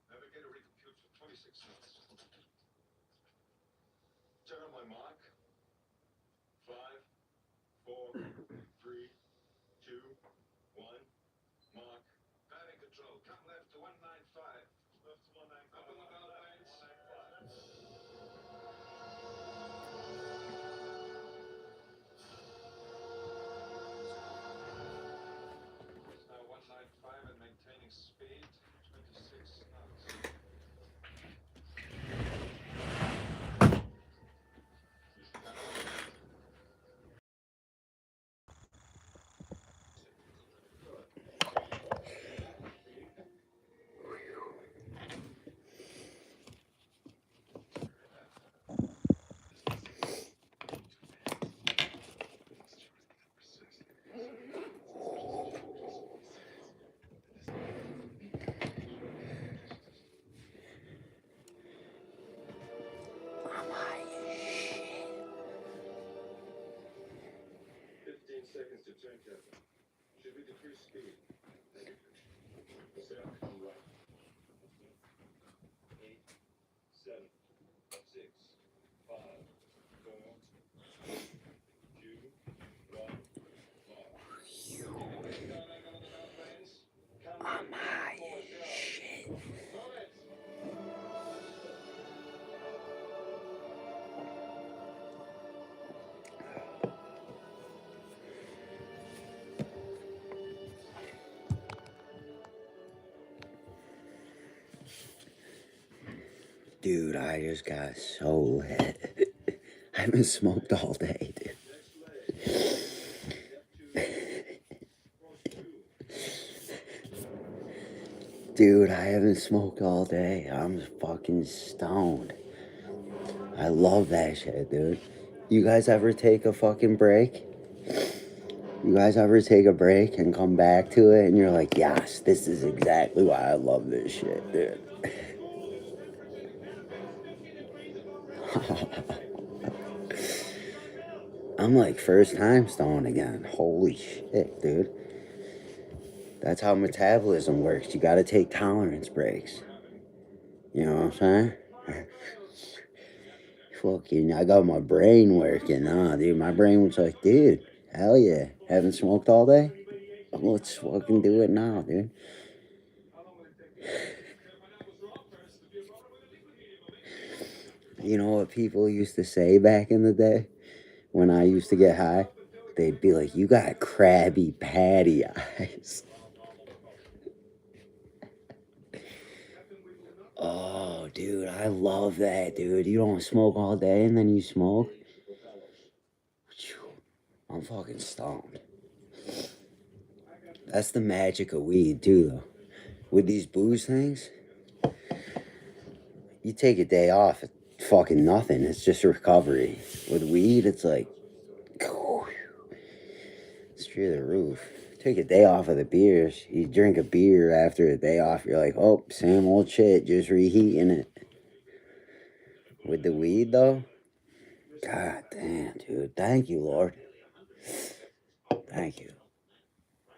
Navigator recomputes for 26 knots. Turn on my mark. 5, 4, 3, 2, 1. Mark. Batting control. Come left to 195. Left to 195. Up on the bell bands. 195. It's now 195 and maintaining speed. 26 knots. Seconds to turn, Captain. Should we decrease speed? Set. Right. 8, 7, 6, 5, 4, 2, 1. I'm high as shit. Dude, I just got so lit. I haven't smoked all day, dude. Dude, I haven't smoked all day. I'm fucking stoned. I love that shit, dude. You guys ever take a fucking break? You guys ever take a break and come back to it and you're like, yes, this is exactly why I love this shit, dude. I'm like first time stoned again. Holy shit, dude. That's how metabolism works. You gotta take tolerance breaks. You know what I'm saying? Fucking, I got my brain working. Nah, dude, my brain was like, dude, hell yeah. Haven't smoked all day? Let's fucking do it now, dude. You know what people used to say back in the day when I used to get high? They'd be like, you got Krabby Patty eyes. Oh, dude, I love that, dude. You don't smoke all day and then you smoke? I'm fucking stoned. That's the magic of weed, too, though. With these booze things, you take a day off, it's fucking nothing. It's just recovery. With weed, it's like, It's through the roof. Take a day off of the beers. You drink a beer after a day off, you're like, oh, same old shit, just reheating it. With the weed, though? God damn, dude. Thank you, Lord. Thank you.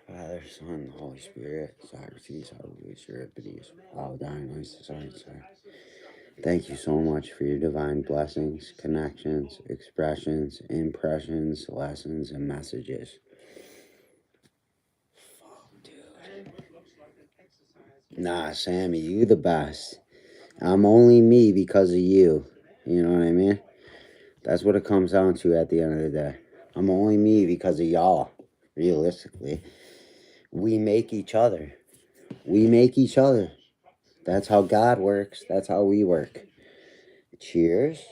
Father, Son, Holy Spirit, Socrates, Hallelujah, Euripides, all dying, sorry. Thank you so much for your divine blessings, connections, expressions, impressions, lessons, and messages. Fuck, dude. Nah, Sammy, you the best. I'm only me because of you. You know what I mean? That's what it comes down to at the end of the day. I'm only me because of y'all, realistically. We make each other. We make each other. That's how God works. That's how we work. Cheers.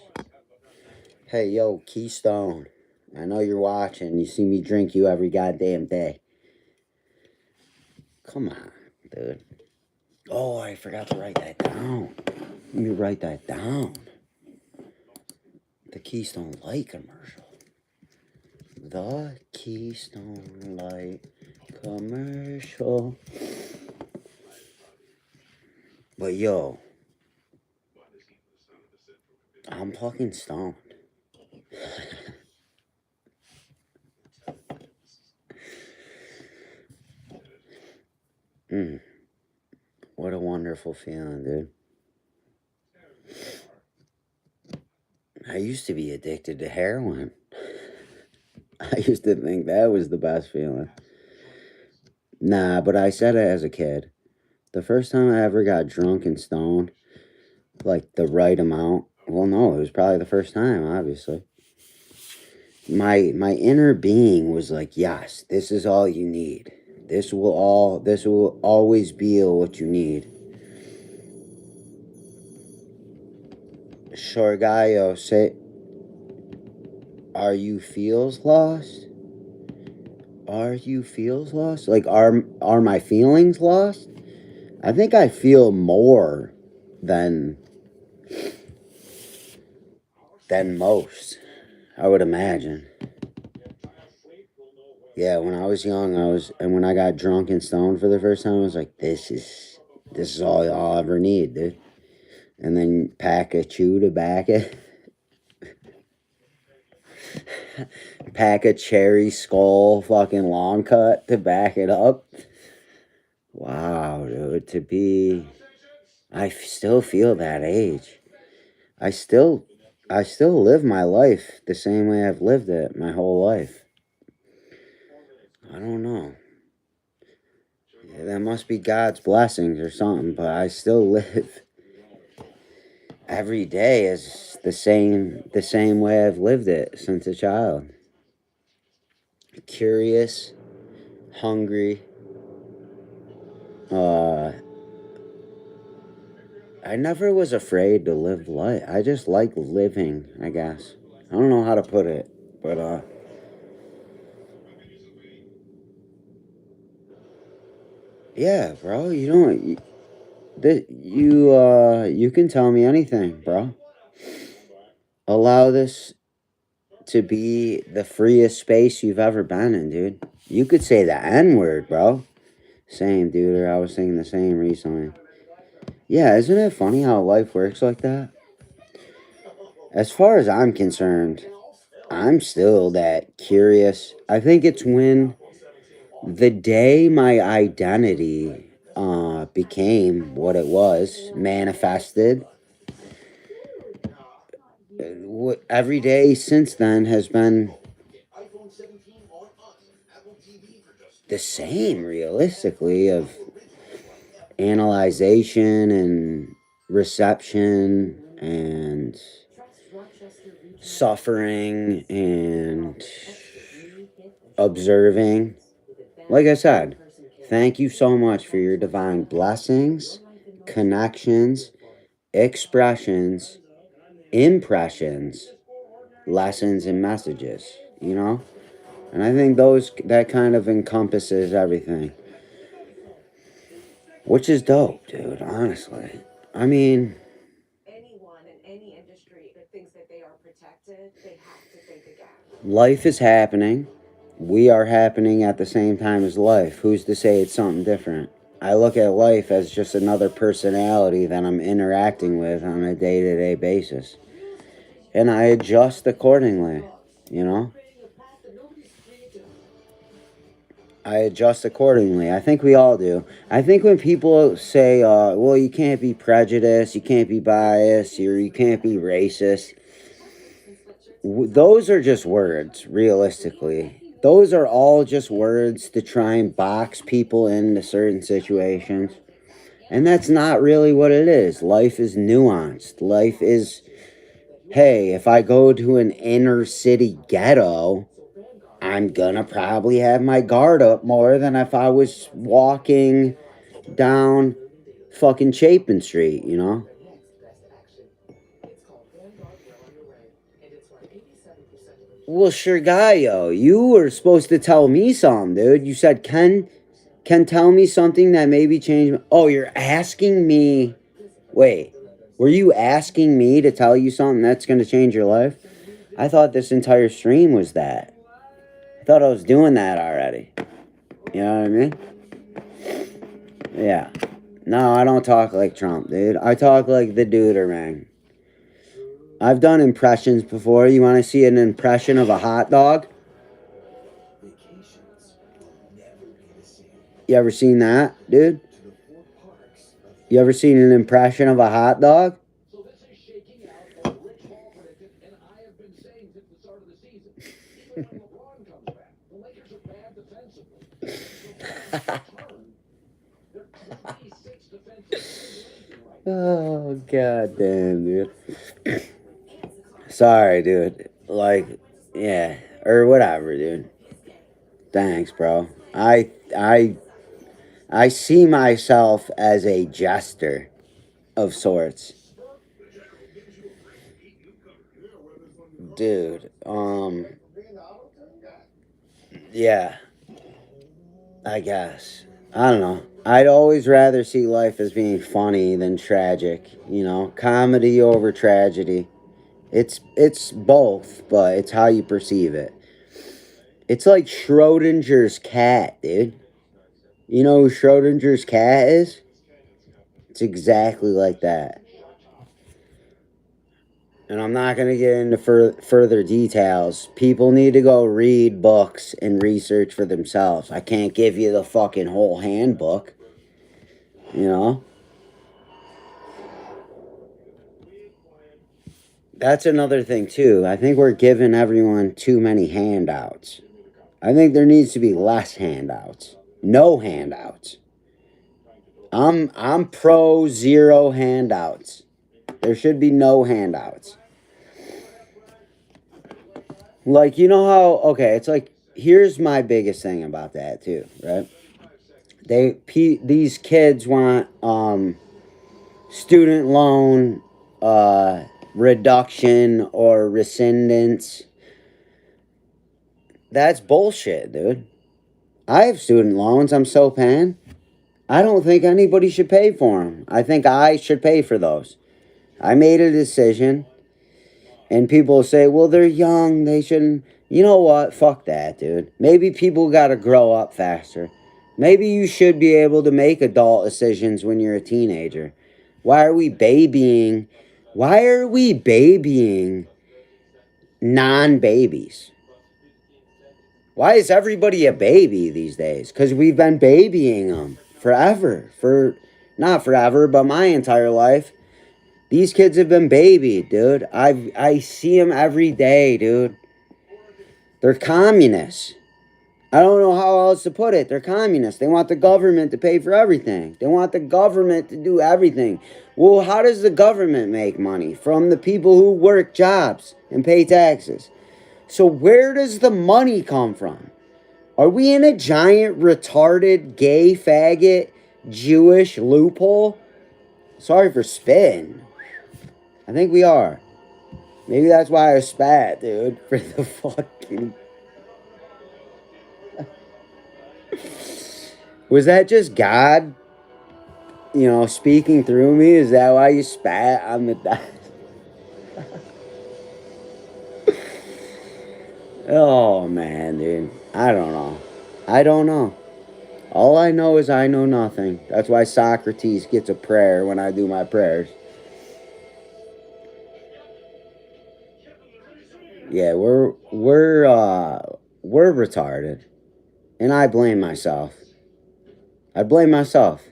Hey, yo, Keystone. I know you're watching. You see me drink you every goddamn day. Come on, dude. Oh, I forgot to write that down. Let me write that down. The Keystone Light commercial. The Keystone Light commercial. But yo, I'm fucking stoned. What a wonderful feeling, dude. I used to be addicted to heroin. I used to think that was the best feeling. Nah, but I said it as a kid. The first time I ever got drunk and stoned, like the right amount, well, no, it was probably the first time, obviously. My inner being was like, yes, this is all you need. This will always be what you need. Shorgayo, say, are you feels lost? Are you feels lost? Like, are my feelings lost? I think I feel more than most, I would imagine. Yeah, when I was young, and when I got drunk and stoned for the first time, I was like, this is all I'll ever need, dude. And then pack a chew to back it. Pack a cherry skull fucking long cut to back it up. Wow, dude, I still feel that age. I still live my life the same way I've lived it my whole life. I don't know. Yeah, that must be God's blessings or something, but I still live every day as the same way I've lived it since a child. Curious, hungry. I never was afraid to live life. I just like living, I guess. I don't know how to put it, but yeah, bro. You can tell me anything, bro. Allow this to be the freest space you've ever been in, dude. You could say the N word, bro. Same, dude. Or I was thinking the same recently. Yeah, isn't it funny how life works like that? As far as I'm concerned, I'm still that curious. I think it's when the day my identity became what it was, manifested. Every day since then has been the same, realistically, of analyzation and reception and suffering and observing. Like I said, thank you so much for your divine blessings, connections, expressions, impressions, lessons, and messages, you know? And I think that kind of encompasses everything. Which is dope, dude, honestly. I mean, Anyone in any industry that thinks that they are protected, they have to think again. life is happening. We are happening at the same time as life. Who's to say it's something different? I look at life as just another personality that I'm interacting with on a day-to-day basis. And I adjust accordingly, you know? I adjust accordingly. I think we all do. I think when people say, well, you can't be prejudiced, you can't be biased, or you can't be racist, those are just words, realistically. Those are all just words to try and box people into certain situations. And that's not really what it is. Life is nuanced. Life is, hey, if I go to an inner city ghetto, I'm gonna probably have my guard up more than if I was walking down fucking Chapin Street, you know? Well, sure, Gaio, you were supposed to tell me something, dude. You said, Ken tell me something that maybe changed. Oh, you're asking me. Wait, were you asking me to tell you something that's going to change your life? I thought this entire stream was that. I thought I was doing that already. You know what I mean? Yeah. No, I don't talk like Trump, dude. I talk like the Dudermang. I've done impressions before. You want to see an impression of a hot dog? You ever seen that, dude? You ever seen an impression of a hot dog? Oh, god damn, dude. Sorry, dude. Like, yeah. Or whatever, dude. Thanks, bro. I see myself as a jester of sorts. Dude, yeah, I guess. I don't know. I'd always rather see life as being funny than tragic, you know, comedy over tragedy. It's both, but it's how you perceive it. It's like Schrodinger's cat, dude. You know who Schrodinger's cat is? It's exactly like that. And I'm not going to get into further details. People need to go read books and research for themselves. I can't give you the fucking whole handbook. You know? That's another thing, too. I think we're giving everyone too many handouts. I think there needs to be less handouts. No handouts. I'm pro zero handouts. There should be no handouts. Like, you know how, okay, it's like, here's my biggest thing about that too, right? These kids want student loan reduction or rescindance. That's bullshit, dude. I have student loans I'm still paying. I don't think anybody should pay for them. I think I should pay for those. I made a decision. And people say, well, they're young. They shouldn't. You know what? Fuck that, dude. Maybe people got to grow up faster. Maybe you should be able to make adult decisions when you're a teenager. Why are we babying? Why are we babying non-babies? Why is everybody a baby these days? Because we've been babying them forever. Not forever, but my entire life. These kids have been babied, dude. I see them every day, dude. They're communists. I don't know how else to put it. They're communists. They want the government to pay for everything. They want the government to do everything. Well, how does the government make money? From the people who work jobs and pay taxes. So where does the money come from? Are we in a giant, retarded, gay, faggot, Jewish loophole? Sorry for spitting. I think we are. Maybe that's why I spat, dude. For the fucking... Was that just God, you know, speaking through me? Is that why you spat on the desk? Oh, man, dude. I don't know. I don't know. All I know is I know nothing. That's why Socrates gets a prayer when I do my prayers. Yeah, we're retarded. And I blame myself. I blame myself.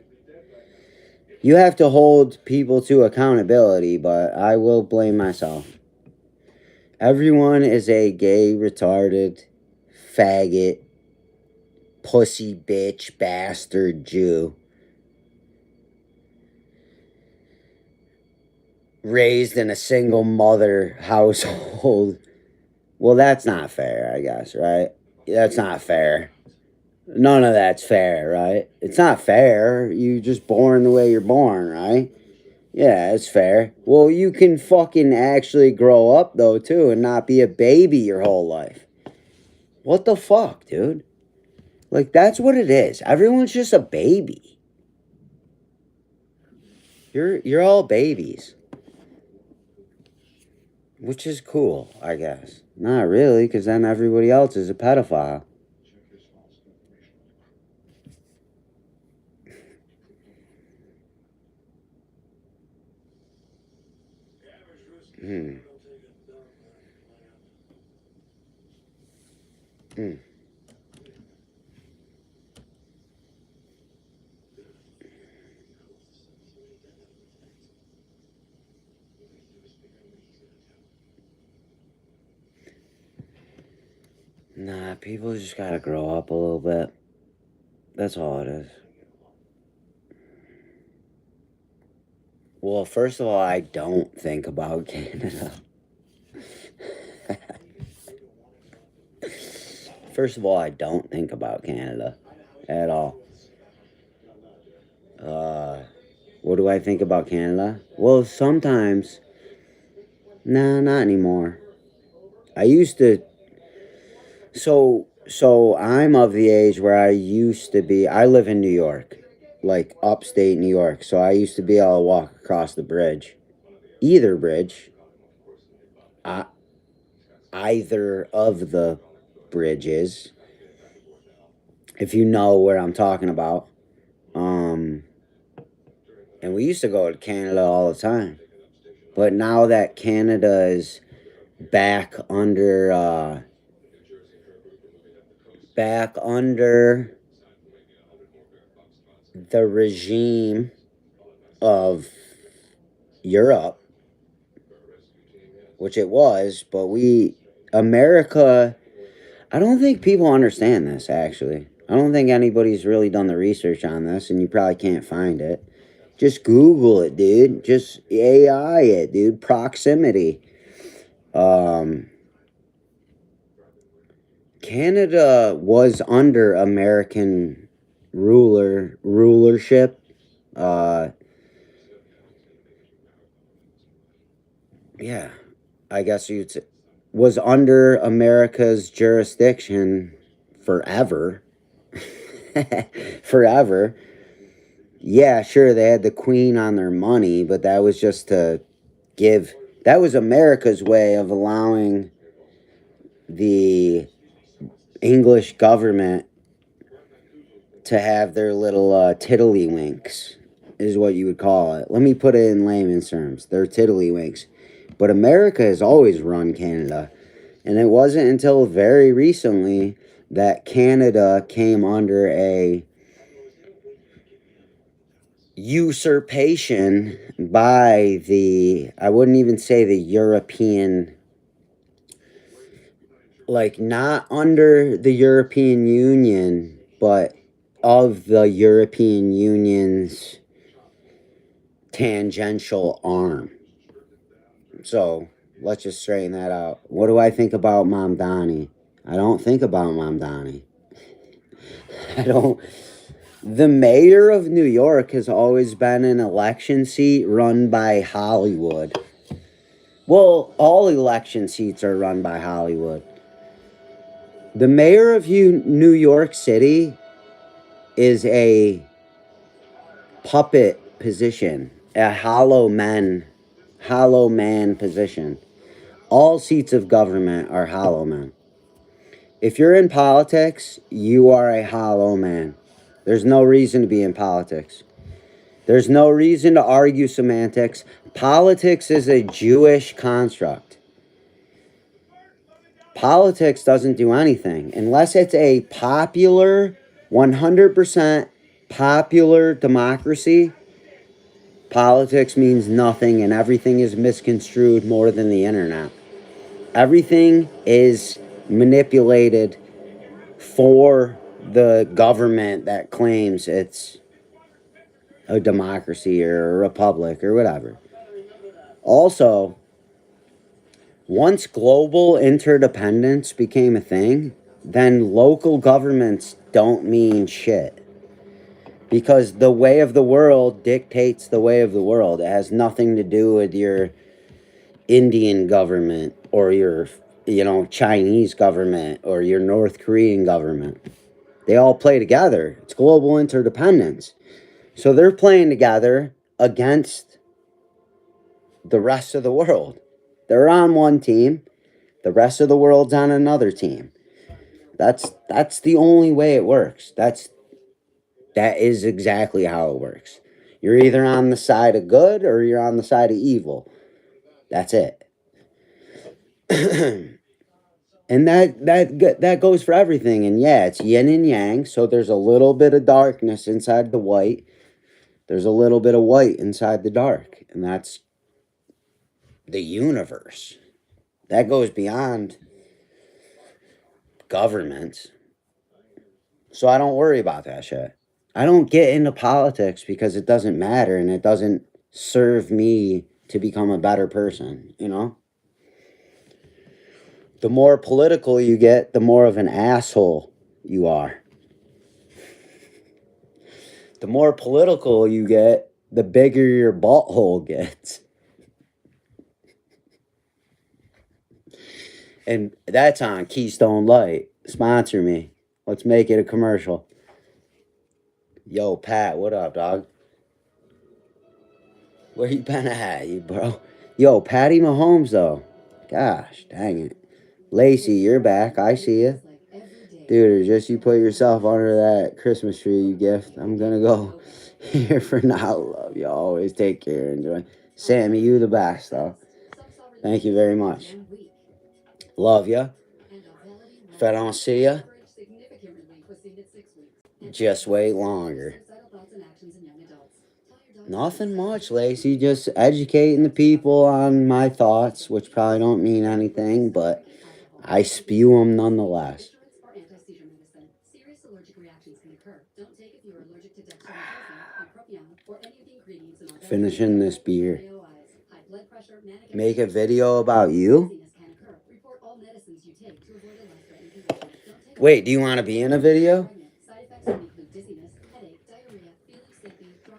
You have to hold people to accountability, but I will blame myself. Everyone is a gay, retarded, faggot, pussy, bitch, bastard, Jew. Raised in a single mother household. Well, that's not fair, I guess, right? That's not fair. None of that's fair, right? It's not fair. You just born the way you're born, right? Yeah, it's fair. Well, you can fucking actually grow up, though, too, and not be a baby your whole life. What the fuck, dude? Like, that's what it is. Everyone's just a baby. You're all babies. Which is cool, I guess. Not really, because then everybody else is a pedophile. Hmm. Hmm. Nah, people just gotta grow up a little bit. That's all it is. Well, first of all, I don't think about Canada. First of all, I don't think about Canada at all. What do I think about Canada? Well, sometimes. Nah, not anymore. I used to. So I'm of the age where I used to be. I live in New York, like upstate New York. So I used to be able to walk across the bridge, either bridge, either of the bridges, if you know where I'm talking about. And we used to go to Canada all the time. But now that Canada is back under the regime of Europe, which it was, but America, I don't think people understand this, actually. I don't think anybody's really done the research on this, and you probably can't find it. Just Google it, dude. Just AI it, dude. Proximity. Canada was under American rulership. Yeah, I guess you'd say, was under America's jurisdiction forever. Forever. Yeah, sure, they had the Queen on their money, but that was just to give. That was America's way of allowing the English government to have their little tiddlywinks, is what you would call it. Let me put it in layman's terms. They're tiddlywinks. But America has always run Canada. And it wasn't until very recently that Canada came under a usurpation by I wouldn't even say the European, like not under the European Union, but of the European Union's tangential arm. So let's just straighten that out. What do I think about Mom Donnie? I don't think about Mom Donnie. I don't. The mayor of New York has always been an election seat run by Hollywood. Well, all election seats are run by Hollywood. The mayor of New York City is a puppet position, a hollow man position. All seats of government are hollow men. If you're in politics, you are a hollow man. There's no reason to be in politics. There's no reason to argue semantics. Politics is a Jewish construct. Politics doesn't do anything unless it's a popular, 100% popular democracy. Politics means nothing and everything is misconstrued more than the internet. Everything is manipulated for the government that claims it's a democracy or a republic or whatever. Also, once global interdependence became a thing, then local governments don't mean shit. Because the way of the world dictates the way of the world. It has nothing to do with your Indian government or your, Chinese government or your North Korean government. They all play together. It's global interdependence. So they're playing together against the rest of the world. They're on one team. The rest of the world's on another team. That's the only way it works. That is exactly how it works. You're either on the side of good or you're on the side of evil. That's it. And that goes for everything. And yeah, it's yin and yang. So there's a little bit of darkness inside the white. There's a little bit of white inside the dark. And that's the universe. That goes beyond governments. So I don't worry about that shit. I don't get into politics because it doesn't matter and it doesn't serve me to become a better person, The more political you get, the more of an asshole you are. The more political you get, the bigger your butthole gets. And that's on Keystone Light. Sponsor me. Let's make it a commercial. Yo, Pat, what up, dog? Where you been at, you bro? Yo, Patty Mahomes, though. Gosh, dang it. Lacey, you're back. I see you. Dude, just you put yourself under that Christmas tree you gift. I'm gonna go here for now. Love you. Always take care. Enjoy. Sammy, you the best, though. Thank you very much. Love ya. If I don't see ya, just wait longer. Nothing much, Lacey. Just educating the people on my thoughts, which probably don't mean anything, but I spew them nonetheless. Finishing this beer. Make a video about you? Wait, do you want to be in a video?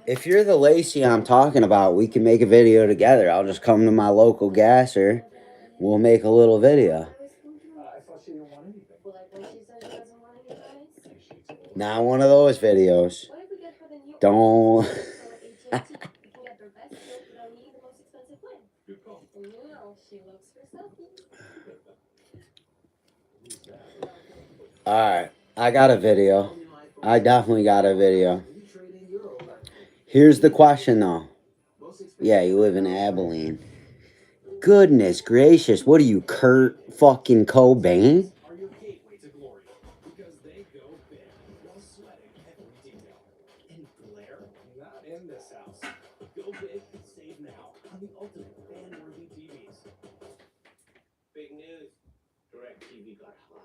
If you're the Lacey I'm talking about, we can make a video together. I'll just come to my local gasser. We'll make a little video. Not one of those videos. Don't. Alright, I got a video. I definitely got a video. Here's the question, though. Yeah, you live in Abilene. Goodness gracious, what are you, Kurt fucking Cobain? Big news. DirecTV got hot.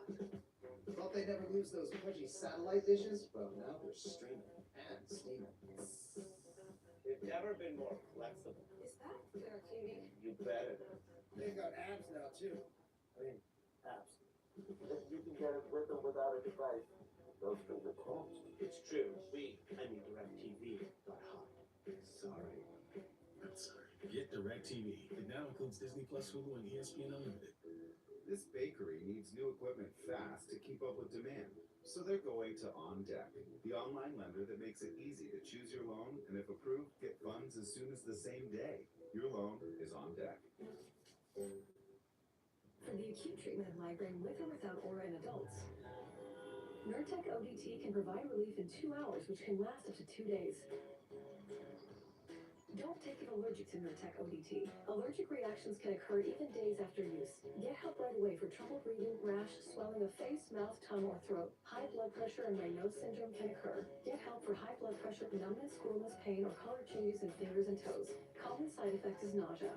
Thought they'd never lose those pudgy satellite dishes? Well, now they're streaming and steaming. They've never been more flexible. Is that DirecTV? You bet it is. They've got apps now, too. I mean, apps. You can get it with or without a device. Those things are cost. It's true. DirecTV got hot. Sorry. I'm sorry. Get DirecTV. It now includes Disney Plus, Hulu, and ESPN Unlimited. This bakery needs new equipment fast to keep up with demand. So they're going to OnDeck, the online lender that makes it easy to choose your loan and if approved, get funds as soon as the same day. Your loan is on deck. for the acute treatment of migraine with or without aura in adults. Nurtec ODT can provide relief in 2 hours, which can last up to 2 days. Don't take it allergic to Nurtec ODT. Allergic reactions can occur even days after use. Get help right away for trouble breathing, rash, swelling of face, mouth, tongue, or throat. High blood pressure and Raynaud's syndrome can occur. Get help for high blood pressure, numbness, coolness, pain, or color changes in fingers and toes. Common side effect is nausea.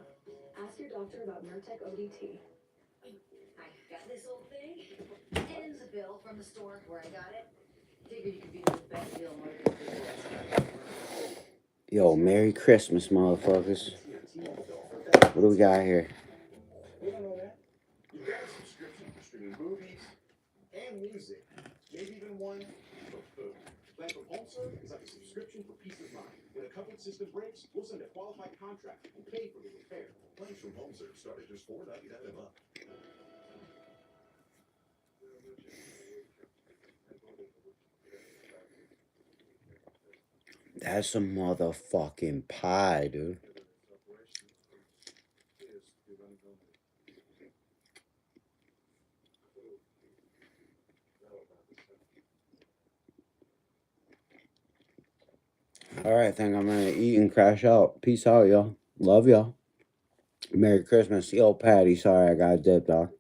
Ask your doctor about Nurtec ODT. I got this old thing. And the bill from the store where I got it. Figured you could beat it with a better deal more than the rest. Yo, Merry Christmas, motherfuckers. What do we got here? You don't know that? You got a subscription for streaming movies and music, maybe even one for food. Plan from HomeServe is like a subscription for peace of mind. When a covered system breaks, we'll send a qualified contractor and pay for the repair. Plans from HomeServe start at just $4.99 a month. That's a motherfucking pie, dude. Alright, I think I'm gonna eat and crash out. Peace out, y'all. Love y'all. Merry Christmas. Yo, Patty, sorry I got dipped off.